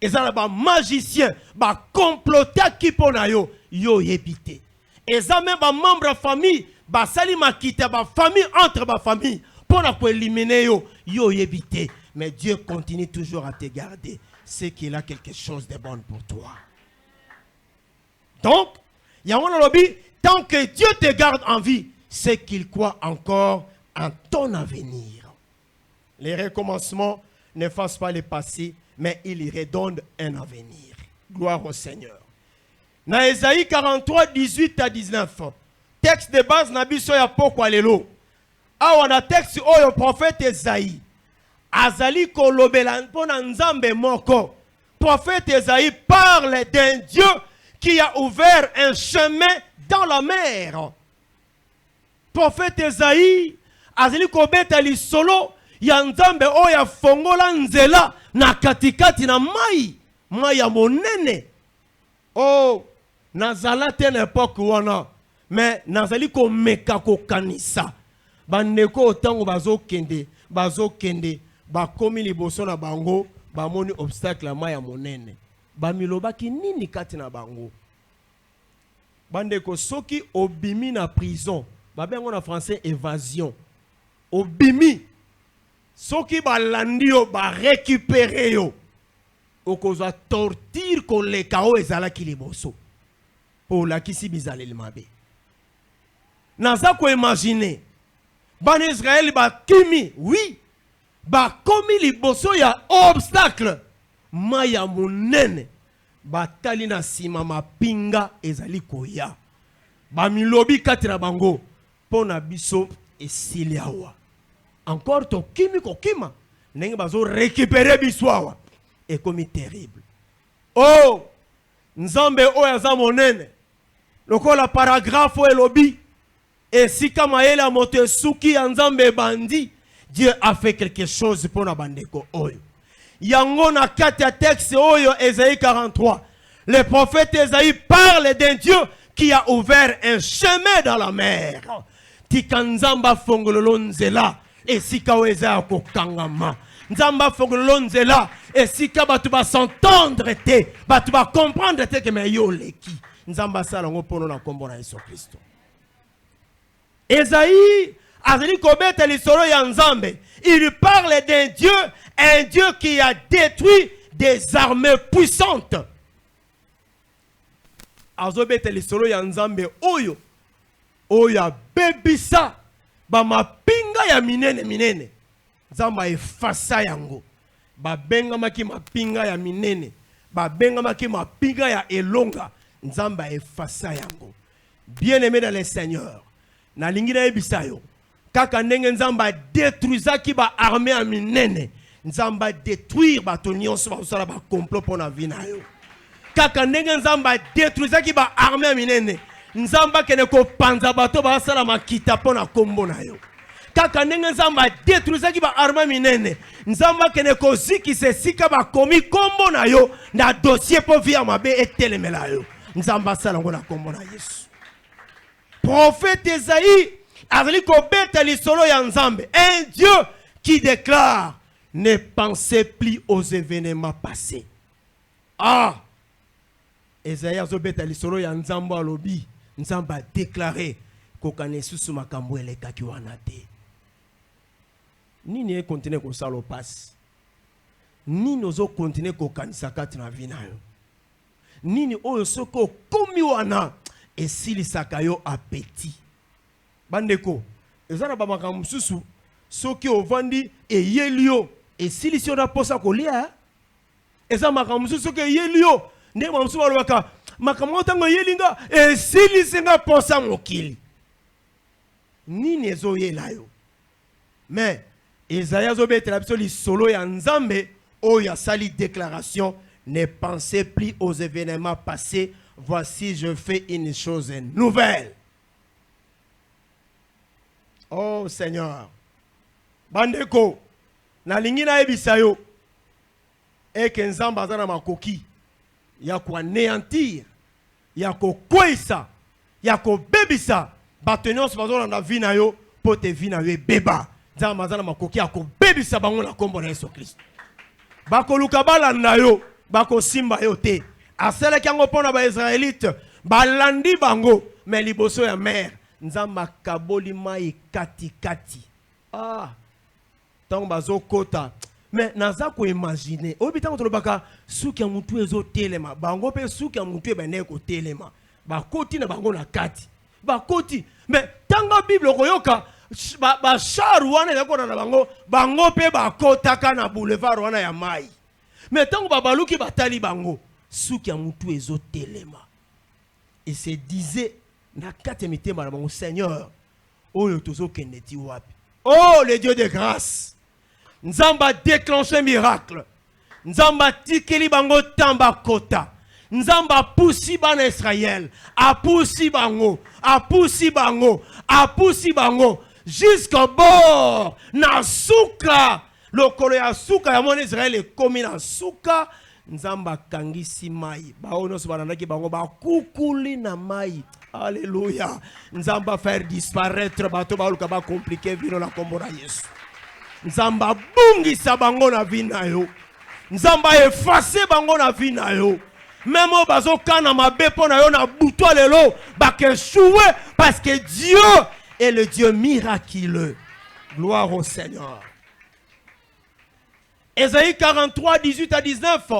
Ezana ba magicien ba complota ki pona yo yo yebite. Ezana ba membre famille ba sali makita ba famille entre ba famille pona ko éliminer yo yo yebite. Mais Dieu continue toujours à te garder. C'est qu'il a quelque chose de bon pour toi. Donc, tant que Dieu te garde en vie, c'est qu'il croit encore en ton avenir. Les recommencements n'effacent pas le passé, mais ils redonnent un avenir. Gloire au Seigneur. Dans Ésaïe 43, 18 à 19, texte de base na biso ya poko alelo. Awa na texte oyo prophète Ésaïe. Azali kolobela mpona nzambe moko. Prophète Ésaïe parle d'un Dieu qui a ouvert un chemin dans la mer. Prophète Ésaïe azali kobeta lisolo ya nzambe oya fongola nzela na katikati na mai ya monene. Oh, nazala te na époque wana mais nazali ko meka ko kanisa bandeko otango bazokende bakomi liboso na bango bamoni obstacle maya monene bamilobaki nini kati na bango bandeko soki obimi na prison babengo na français évasion obimi soki balandi yo ba récupérer yo okozwa torture koleka o ezalaki liboso po lakisi bizaleli mabe naza ko imaginer ban Israël bakimi oui bakomi liboso ya obstacle maya monene batali na sima mapinga ezali koya bamilobi kati na bango pona biso esili awa encore to kimi kokima ndenge bazo récupérer biso awa ekomi terrible oh nzambe oyo aza monene lokola paragraphe elobi esika mayele ya moto esuki ya nzambe bandi Dieu a fait quelque chose pour na bandeko oyo yango na kati ya texte oyo Ésaïe 43 le prophète Ésaïe parle d'un Dieu qui a ouvert un chemin dans la mer tika nzamba fongololo nzela esika o Ésaïe kokangama nzamba fongololo nzela esika batu ba s'entendre te batu ba comprendre te que meyo leki nzamba sala ngo pono na kombo na Yesu Kristo Ésaïe azali kobeta lisolo ya nzambe il parle d'un Dieu un Dieu qui a détruit des armées puissantes azobeta lisolo ya nzambe oyo oya bebisa ba mapinga ya minene nzamba efasa yango babenga maki mapinga ya minene babenga maki mapinga ya elonga nzamba efasa yango bien-aimé dans le Seigneur na lingina ebisa yo kaka ndenge nzamba détruisaki ba armée ya minene nzamba détruire bato nyonso basala ba complot pona vie na yo kaka ndenge nzamba détruisaki ba armée ya minene nzamba kene ko panza bato basala makita pona kombo na yo kaka ndenge nzamba détruisaki ba armée minene nzamba kene ko zikisa sika ba komi kombo na yo na dossier po via mabe etelemela yo nzamba sala ngo na kombo na Yesu prophète Ésaïe azali kobeta lisolo ya nzambe un Dieu qui déclare ne pensez plus aux événements passés ah Ésaïe azobeta lisolo ya nzambe alobi nzambe a déclaré kokane susu makambo elekaki wana te nini e continue ko salo passe nini ozo continue ko kanisa kati na vie na yo nini oyo soko komi wana esilisaka yo appétit bandeko ezana ba makambo susu soki ovandi eyelio esilisi na posa kolia eza makambo susu soki eyelio ndenge mamusu balobaka makambo tango yelinga esilisi nga posa mokili nini ezoyela yo mais Esaïe azobetela biso lisolo ya nzambe oyo asali déclaration ne pensez plus aux événements passés voici je fais une chose nouvelle. Oh Seigneur, bandeko, na lingi na ebisa yo, eke nzamba azana makoki, ya ko anéantir, ya ko kwesa, ya ko bebisa, batenons bazona na vie na yo, po te vie na yo beba. Nzamba azana makoki ya ko bebisa bango na kombo na Yesu Kristo. Bako luka balanda yo, bako simba yo te. Asele kiango pona ba Israélite, balandi bango, mais liboso ya mer. Nzamba kaboli mai kati. Ah, tant bazo kota. Mais naza ko imaginer. Obi tango tolobaka suki ya mutu ezo telema. Bango pe suki ya mutu ebene ko telema. Ba koti na bango na kati. Ba koti. Mais tango Bible koyoka ba char wana ya kona na bango. Bango pe ba kota kana boulevard wana ya mai. Mais tango babaluki batali bango. Suki ya mutu ezo telema. Et se disait na kati mitema na bango Seigneur oyo tozo keneti wapi. Oh le Dieu de grâce. Nzamba déclenche un miracle. Nzamba tikeli bango tamba kota. Nzamba pousi bana Israël. A pousi bango jusqu'au bord na suka. Lokolo ya suka ya mon Israël est comme na suka. Nzamba kangisi mai. Baono sobanandaki bango ba kukuli na mai. Alléluia. Nzamba faire disparaître bato baluka ba compliqué vino na kombo na Yesu. Nzamba bungi sa bango na vina yo. Nzamba effacer bango na vina yo. Même au bazo kana mabe pona yo na buto lelo ba ke choué parce que Dieu est le Dieu miraculeux. Gloire au Seigneur. Ésaïe 43, 18 à 19.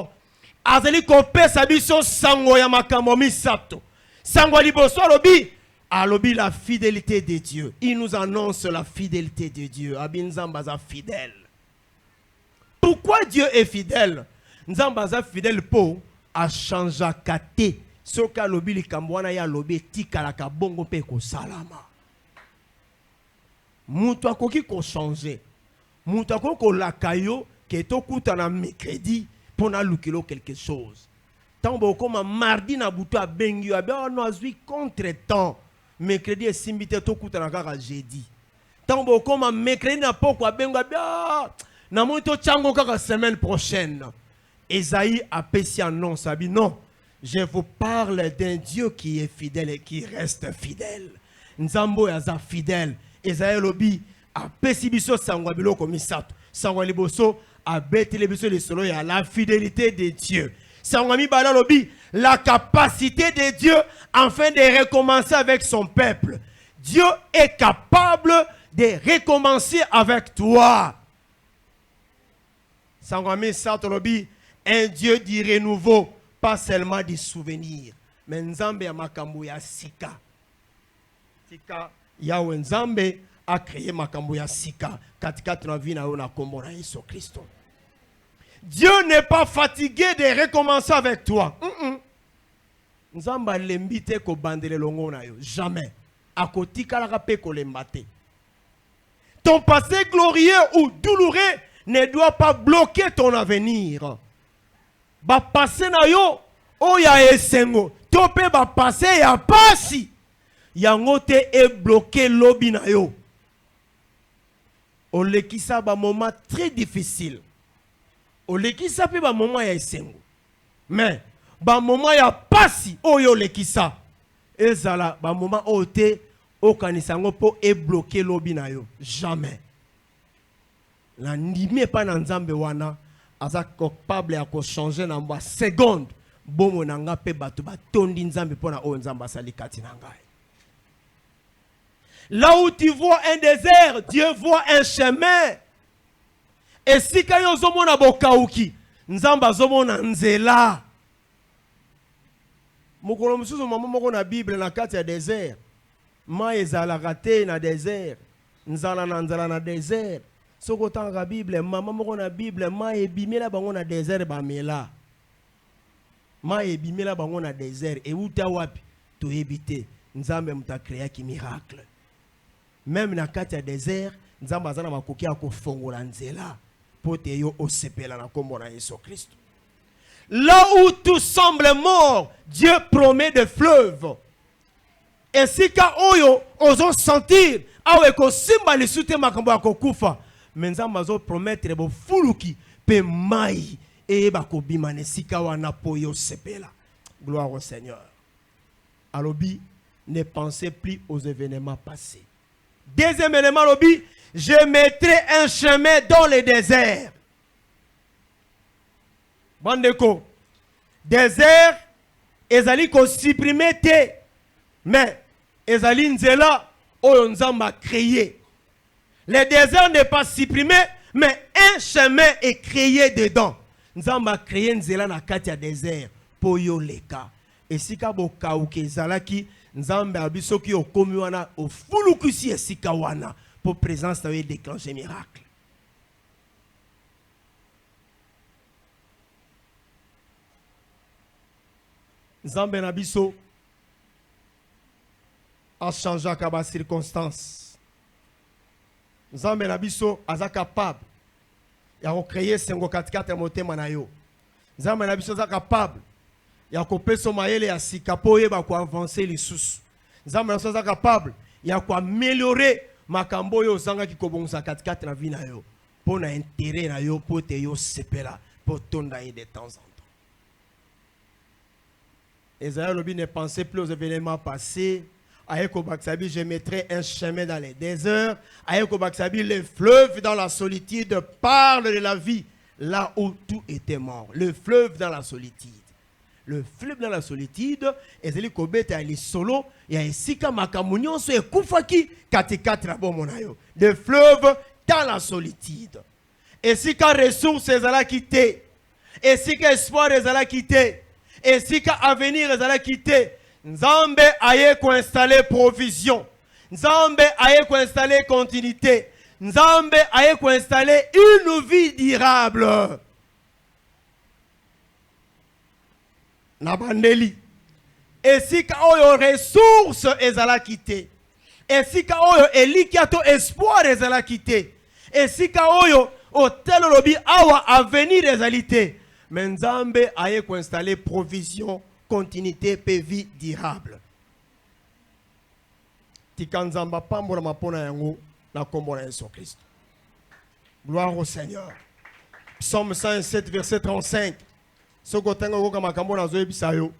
Azali kopé sabiso sango ya makambo misato. Sango liboso alobi. Alobi la fidélité de Dieu. Il nous annonce la fidélité de Dieu. Abinzambaza fidèle. Pourquoi Dieu est fidèle? Nzambaza fidèle pour a changé kate. Soka lobi likambwana ya lobi tikalaka bongo pe ko salama. Mutu akoki ko changer. Mutu akoki ko lakayo ke to kuta na mercredi pona lukilo quelque chose. Tambo comme mardi na butu a bengi a be on azui contre-temps. Mercredi et simbite to kuta na kaka jeudi. Tambo comme mercredi na poko a bengo a be na moto chango kaka semaine prochaine. Esaïe a péché annonce a dit non. Je vous parle d'un Dieu qui est fidèle et qui reste fidèle. Nzambo yaza fidèle. Esaïe lobi a péché biso sangwa biloko misato. Sangwa liboso a betele biso le solo ya la fidélité de Dieu. Sangwa mi bala lobi la capacité de Dieu afin de recommencer avec son peuple. Dieu est capable de recommencer avec toi. Sangwa mi sato lobi un Dieu du renouveau, pas seulement des souvenirs. Mais Nzambe ya makambo ya sika. Sika ya Nzambe a créé makambo ya sika. Katikati na vie na yo na kombo na Yesu Christo. Dieu n'est pas fatigué de recommencer avec toi. Nzamba lembite ko bandele longo na yo. Jamais. Akotika la rape ko lembate. Ton passé glorieux ou douloureux ne doit pas bloquer ton avenir. Ba passé na yo o ya esengo tope ba passé ya pasi yango te e bloqué lobi na yo o lekisa ba moment très difficile o lekisa pe ba moment ya esengo mais ba moment ya pasi o yo lekisa ezala ba moment o te o kanisango po e bloqué lobi na yo jamais la ndimi pa na Nzambe wana aza capable ya ko changer na mwa seconde bomo nanga pe bato batondi Nzambe pona o Nzamba sali kati na ngai. Là où tu vois un désert, Dieu voit un chemin. Et si kayo zomona bokauki, Nzamba zomona nzela. Mokolo mususu mama moko na Bible na kati ya désert. Ma ezala raté na désert. Nzala na nzala na désert. Soko tanga Bible, maman moko na Bible, ma ebimela bango na désert bamela. Ma ebimela bango na désert et uta wapi to ebite. Nzambe muta créa ki miracle. Même na kati ya désert, Nzambe azana makoki ya kofongola nzela pote yo osepela na kombo na Yesu Christ. Là où tout semble mort, Dieu promet des fleuves. Et si ka oyo ozo sentir awe ko simba li sute makambo akokufa. Mais Nzambe azo promettre bo fuluki pe mai e ba ko bimane sika wana po yo sepela. Gloire au Seigneur. Alobi, ne pensez plus aux événements passés. Deuxième élément, alobi, je mettrai un chemin dans le désert. Bandeko, désert, ezali ko supprimer te, mais ezali nzela oyo Nzambe a créé. Le désert n'est pas supprimé, mais un chemin est créé dedans. Nzambe a créé nzela na kati ya désert po yo leka. Esika bo kauke zalaki Nzambe abiso ki okomi wana ofulukusi esika wana pour présence na yo déclencher miracle. Nzambe na biso a changé kaba circonstance. Nzambe na biso aza capable ya ko créer sengo 44 motema na yo. Nzambe na biso aza capable ya ko peso mayele ya sika po yeba ko avancer lisusu. Nzambe na biso aza capable ya ko améliorer makambo yo zanga ki kobonza 44 na vie na yo. Po na intérêt na yo po te yo sepela po tonda de temps en temps. Esaïe Lobi ne pensait plus aux événements passés. Aïeko Baksabi, je mettrai un chemin dans les déserts. Aïeko Baksabi, le fleuve dans la solitude parle de la vie, là où tout était mort. Le fleuve dans la solitude. Le fleuve dans la solitude, ezeli kobeta ali solo, ya esika makamunyon so ekufaki katikati na bomonayo. Le fleuve dans la solitude. Esika ressources ezala quitté. Esika espoir ezala quitté. Esika avenir ezala quitté. Nzambe aye ko installer provision. Nzambe aye ko installer continuité. Nzambe aye ko installer une vie durable. Nabandeli. Esika oyo ressources ezala quitté. Esika oyo elikiato espoir ezala quitté. Esika oyo hotel lobi awa avenir ezalité. Mais Nzambe aye ko installer provision, continuité, paix, vie durable. Tikanzamba pambora mapona yango na kombo na Yesu Christ. Gloire au Seigneur. Psaume 107 verset 35. Sokotengo ko makambo na zoe bisayo.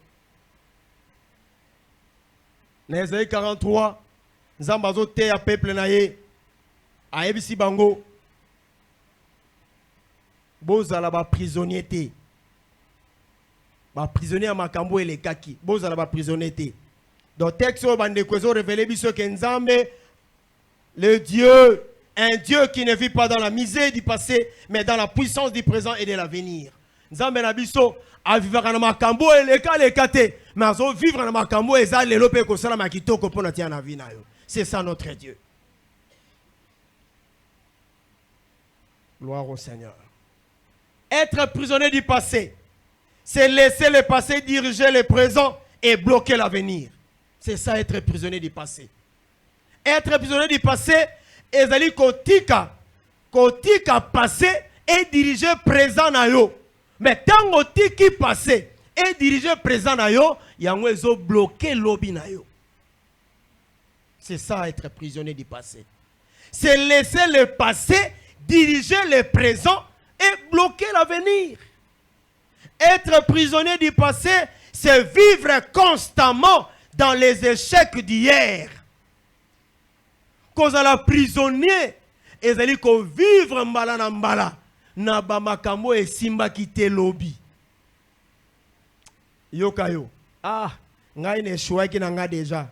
Na Esaïe 43, Nzamba zo te ya peuple na ye. Ayebisi bango. Bozala ba prisonnier te. Ba prisonnier à makambo et les kaki. Bozala ba prisonnier te. Dans texte au bande kwezo révélé biso ke Nzambe le Dieu, un Dieu qui ne vit pas dans la misère du passé, mais dans la puissance du présent et de l'avenir. Nzambe na biso a vivre na makambo et les kate, mais azo vivre na makambo et ça lelo pe ko sala makitoko pona tia na vie na yo. C'est ça notre Dieu. Gloire au Seigneur. Être prisonnier du passé, c'est laisser le passé diriger le présent et bloquer l'avenir. C'est ça être prisonnier du passé. Être prisonnier du passé, ezali kotika passé et diriger présent na yo. Mais tant otiki passé et diriger présent na yo, yango ezo bloquer lobi na yo. C'est ça être prisonnier du passé. C'est laisser le passé diriger le présent et bloquer l'avenir. Être prisonnier du passé, c'est vivre constamment dans les échecs d'hier. Cause à la prisonnier, ezali ko vivre mbala na mbala na bamakambo e simba kite lobi. Yokayo. Ah, ngai ne choix ki na nga déjà.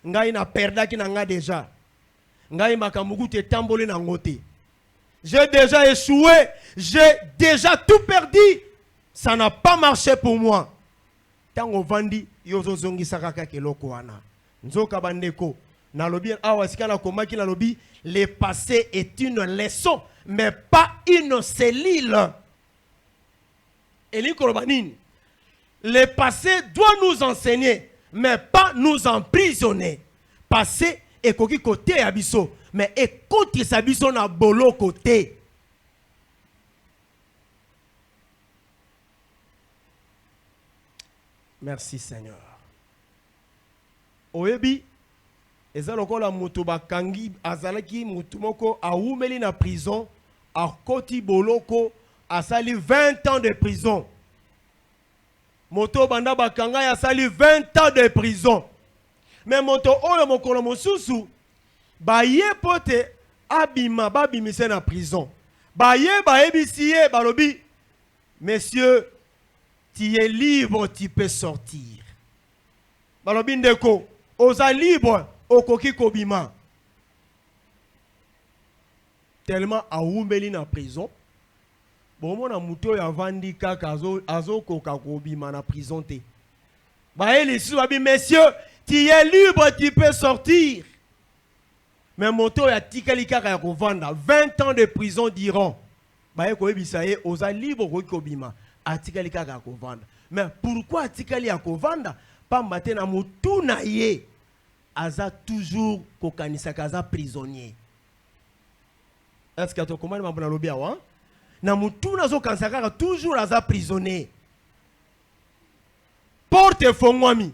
Ngai na perda ki na nga déjà. Ngai makamugu te tamboli na ngote. J'ai déjà échoué, j'ai déjà tout perdu. Ça n'a pas marché pour moi. Tango vandi yozo zongi sakaka keloko wana. Nzoka bandeko. Nalobi awasika na komaki nalobi le passé est une leçon mais pas une cellule. Eli korobanini. Le passé doit nous enseigner mais pas nous emprisonner. Passé ekoki kote abiso mais ekoti sabiso na bolo kote. Merci Seigneur. Oyebi ezalokola mutu bakangi azalaki mutu moko aumeli na prison akoti boloko asali 20 ans de prison. Moto banda bakanga ya sali 20 ans de prison. Mais moto oyo mokolo mosusu baye pote abima babimise na prison. Baye baebisiye balobi messieurs, tu es libre, tu peux sortir. Balobi ndeko, oza libre, okoki kobima. Tellement aumeli na prison. Bon, mon muto ya vandi kaka azo koka kobima na prison te. Baye lisu babi messieurs, tu es libre, tu peux sortir. Mais moto ya tikali kaka ya kovanda 20 ans de prison diront. Baye koyebisa ye oza libre okoki kobima. Atikali kaka kovanda. Mais pourquoi atikali ya kovanda? Pamba te na mutu na ye aza toujours kokanisa kaza prisonnier. Est-ce que tu comprends mambo na lobi awa? Na mutu na zo kanisa kaka toujours aza prisonnier. Porte fongwami.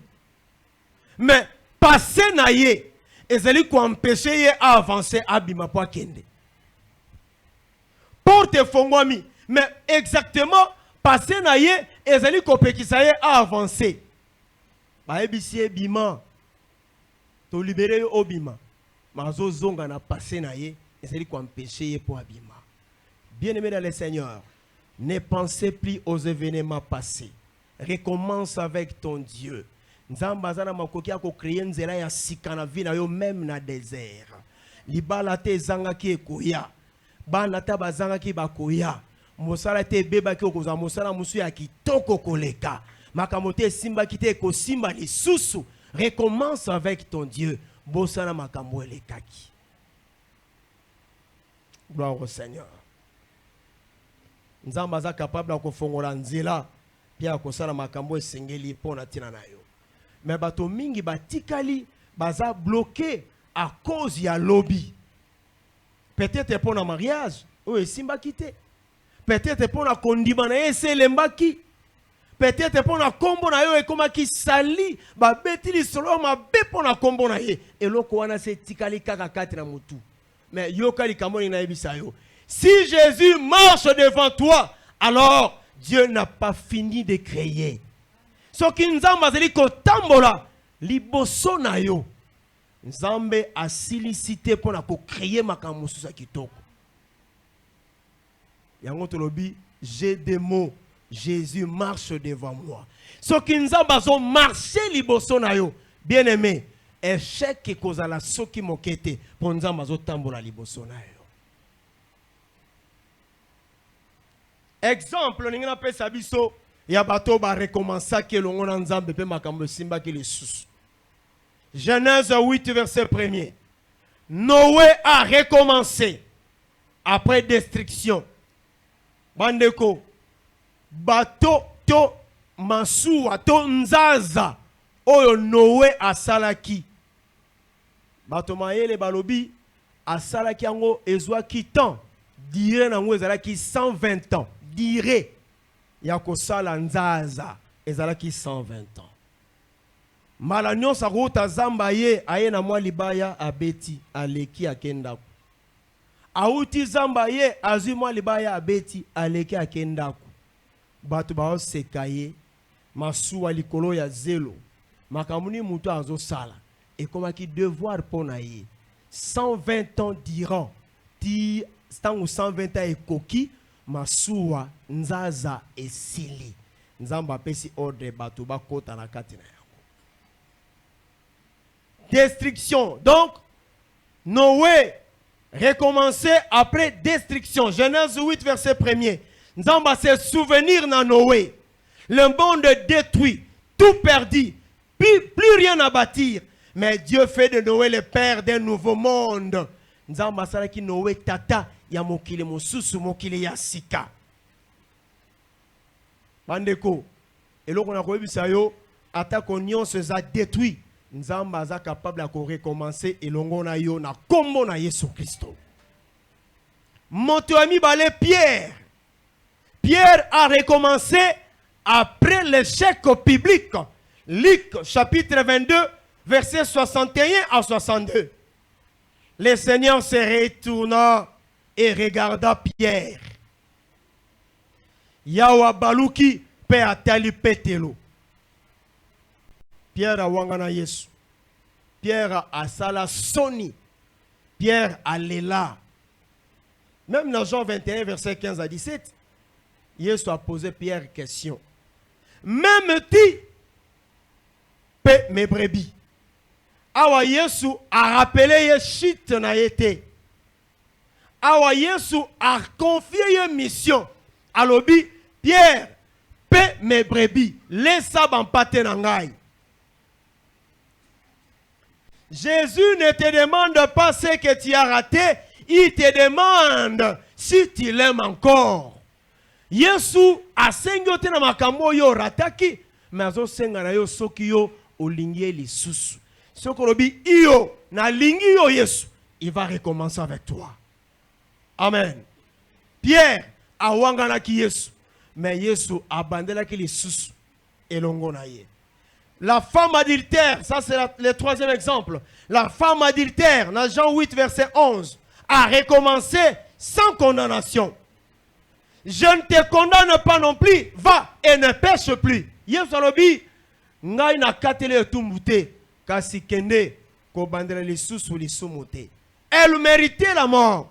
Mais passer na ye ezali ko empêcher ye à avancer abima po kende. Porte fongwami. Mais exactement passer na ye ezali ko pekisa ye à avancer. baebisi ebima to libéré obima mazo zonga na passé na ye ezali ko empêcher ye pour abima. Bien-aimé dans le Seigneur, ne pensez plus aux événements passés. Recommence avec ton Dieu. Nzamba zana makoki ya ko créer nzela ya sika na vie na yo même na désert. Libala te zanga ki ekoya. Bana ta bazanga ki bakoya. Mosala te beba ki okoza mosala musu ya kitoko koleka. Makamote simba ki te ko simba lisusu. Recommence avec ton Dieu. Bosana makambo elekaki. Gloire au Seigneur. Nzamba za capable de kofongola nzela pia kosala makambo esengeli pona tina na yo. Mais bato mingi batikali baza bloqué à cause ya lobby. Peut-être pour un mariage, ou simba quitté. Peut-être pour un condiment na ese lembaki. Peut-être pour un combo na yo e koma ki sali ba betili solo ma be pour un combo na ye. Et loko wana se tikali kaka kati na mutu. Mais yo kali kamoni na ebisa yo. Si Jésus marche devant toi, alors Dieu n'a pas fini de créer. Ce qui nous a mazeli ko tambola liboso na yo. Nzambe a silicité pour na ko créer makambo susa kitoko. Yango tolobi, j'ai des mots. Jésus marche devant moi. Ce qui nous a bazo marché liboso na yo. Bien aimé, échec qui cause la soki mokete pour nzamba bazo tambola liboso na yo. Exemple, nous avons fait sabiso, ya bato ba recommencer que l'on a nzambe pe makambo simba ki les sous. Genèse 8 verset 1er. Noé a recommencé après destruction. Bandeko, bato to masuwa to nzaza oyo Noé asalaki. Bato mayele balobi asalaki yango ezwa ki temps. Dire nango ezalaki 120 ans. Dire yakosala nzaza ezalaki 120 ans. Malanyo saruta zamba ye aye na mwa libaya abeti aleki akendako. Auti zamba ye azui mwa libaya abeti aleki akendako. Batu bao sekaye masuwa likolo ya zelo. Makamuni mutu azo sala. Et comme qui devoir pona ye 120 ans diront ti stangu 120 ans ekoki masuwa nzaza esili. Nzamba pesi ordre batu bakota na kati na yango. Destruction. Donc Noé recommençait après destruction. Genèse 8 verset 1er. Nzamba se souvenir na Noé. Le monde détruit, tout perdu, plus rien à bâtir. Mais Dieu fait de Noé le père d'un nouveau monde. Nzamba salaki Noé tata ya mokili mosusu mokili ya sika. Bandeko, eloko na koyebisa yo ata ko nyonso za détruit. Nzamba za capable de recommencer elongo na yo na kombo na Yesu Kristo. Moto ami balé Pierre. Pierre a recommencé après l'échec public. Luc chapitre 22 verset 61 à 62. Le Seigneur se retourna et regarda Pierre. Yawa baluki pe atali petelo. Pierre a wangana Yesu. Pierre a sala soni. Pierre a lela. Même dans Jean 21 verset 15 à 17, Yesu a posé Pierre question. Même ti pe mes brebis. Awa Yesu a rappelé Yeshit na yete. Awa Yesu a confié une mission. Alobi, Pierre, paie mes brebis. Laisse-moi en pâté nangai. Jésus ne te demande pas ce que tu as raté. Il te demande si tu l'aimes encore. Yesu a sengote na makambo yo rataki. Mais azo senga na yo soki yo olingie lisusu. Sokolobi iyo na lingi yo Yesu, il va recommencer avec toi. Amen. Pierre a wangana ki Yesu, mais Yesu abandela ki lisusu elongo na ye. La femme adultère, ça c'est le troisième exemple. La femme adultère, dans Jean 8 verset 11, a recommencé sans condamnation. Je ne te condamne pas non plus, va et ne pêche plus. Yesu alobi ngai na katele etumbu te kasi kende ko bandela lisusu lisumu te. Elle méritait la mort,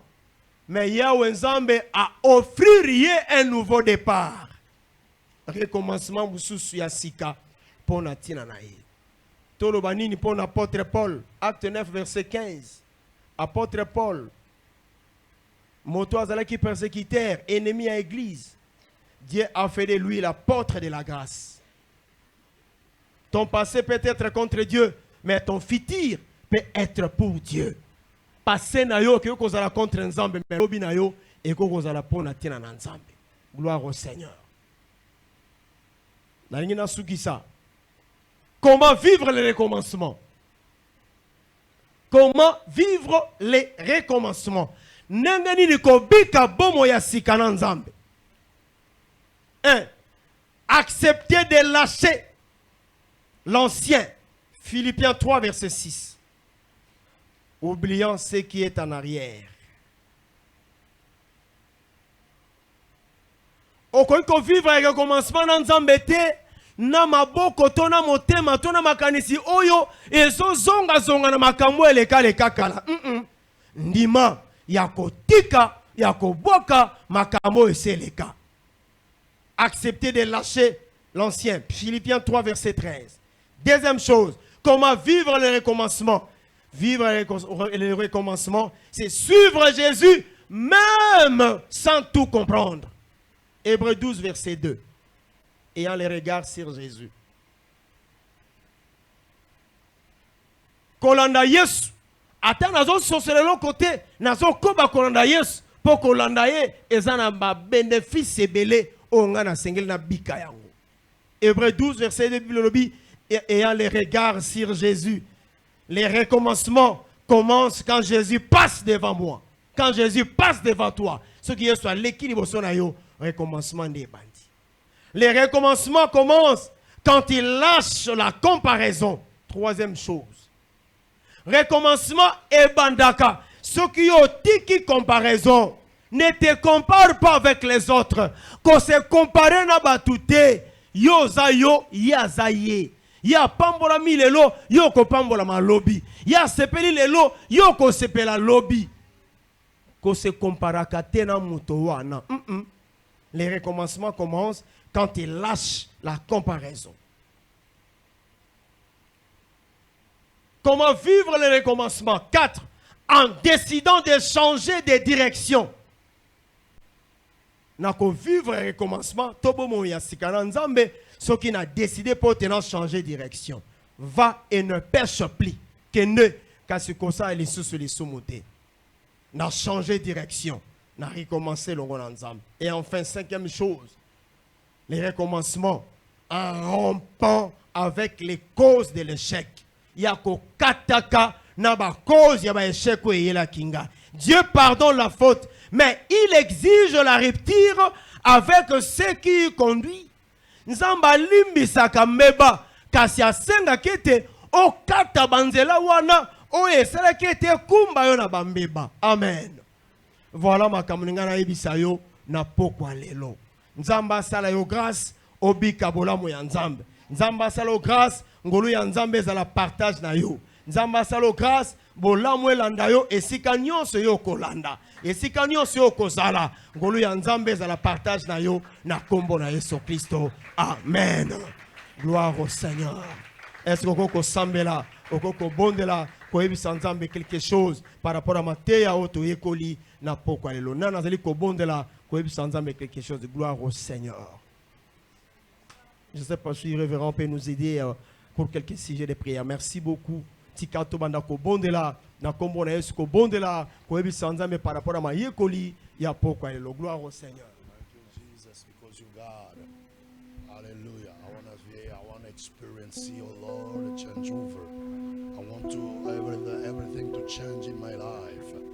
mais Yahweh Nzambe a offert un nouveau départ. Recommencement bususu ya sika pona tina na ye. Tolo banini pon apôtre Paul, acte 9 verset 15. Apôtre Paul, moto azalaki persécuteur, ennemi à l'église. Dieu a fait de lui l'apôtre de la grâce. Ton passé peut être contre Dieu, mais ton futur peut être pour Dieu. Passé na yo que kozala contre Nzambe, mais lobi na yo et ko kozala pona tina na Nzambe. Gloire au Seigneur. Na sukisa. Comment vivre les recommencements? Comment vivre les recommencements? Nengani ni kobika bomo ya sikana Nzambe. 1. Accepter de lâcher l'ancien. Philippiens 3 verset 6. Oubliant ce qui est en arrière. Okoki vivre les recommencements dans Nzambe te. Na maboko tona motema tona makanisi oyo ezo zonga zonga na makambo eleka kala. Ndima ya kotika ya koboka makambo eseleka. Accepter de lâcher l'ancien. Philippiens 3 verset 13. Deuxième chose, comment vivre le recommencement? Vivre le recommencement, c'est suivre Jésus même sans tout comprendre. Hébreux 12 verset 2. Ayant les regards sur Jésus. Kolanda Yesu. Ata nazo soselelo côté, nazo koba kolanda Yesu. Po kolanda ye, ezana ba bénéfice ebele onga na sengel na bika yango. Hébreux 12 verset 2 Bible lobi, ayant les regards sur Jésus. Les recommencements commencent quand Jésus passe devant moi. Quand Jésus passe devant toi. Ce qui est soit l'équilibre son ayo, recommencement des bandits. Les recommencements commencent quand il lâche la comparaison. Troisième chose. Recommencement et bandaka. Ceux qui ont tiki comparaison. Ne te compare pas avec les autres. Qu'on se compare na batute. Yo za yo, ya za ye. Ya pambola mi lelo, yo ko pambola ma lobby. Ya sepeli lelo, yo ko sepela lobby. Qu'on se compara katena muto wana. Les recommencements commencent quand il lâche la comparaison. Comment vivre le recommencement? 4. En décidant de changer de direction. Nako vivre le recommencement, tobo mo ya sikana Nzambe, ce qui n'a décidé pour tenir changer de direction. Va et ne pêche plus. Que ne, kasikosa et les sous les sous-motés. N'a changé de direction. N'a recommencé le Nzambe. Et enfin, 5e chose. Les recommencements en rompant avec les causes de l'échec. Yako kataka na ba cause ya ba échec ou la kinga. Dieu pardonne la faute, mais il exige la rupture avec ce qui conduit. Nzamba limbi sakameba kasi asenga kete o kata banzela wana o esela kete kumba yo na bambeba. Amen. Voilà ma kamuninga na ebisa yo na pokwa lelo. Nzamba sala yo grâce obika bolamu ya Nzambe. Nzamba sala yo grâce ngolu ya Nzambe za la partage na yo. Nzamba sala yo grâce bolamu elanda yo esika nyonso yo kolanda. Esika nyonso yo kozala ngolu ya Nzambe za la partage na yo na kombo na Yesu Kristo. Amen. Gloire au Seigneur. Est-ce que koko sambela koko bondela ko ebisa Nzambe quelque chose par rapport à Matthieu auto yekoli na pokwa lelo. Nana zali ko bondela quelque chose de gloire au Seigneur. Je ne sais pas si le révérend peut nous aider pour quelques sujets de prière. Merci beaucoup. Tikato bandako bondela na kombo na Yesu ko bondela ko ebisa Nzambe par rapport à ma yekoli ya pokwa lelo. Gloire au Seigneur. Thank you Jesus because you God. Hallelujah. I want to experience your Lord change over. I want to everything to change in my life.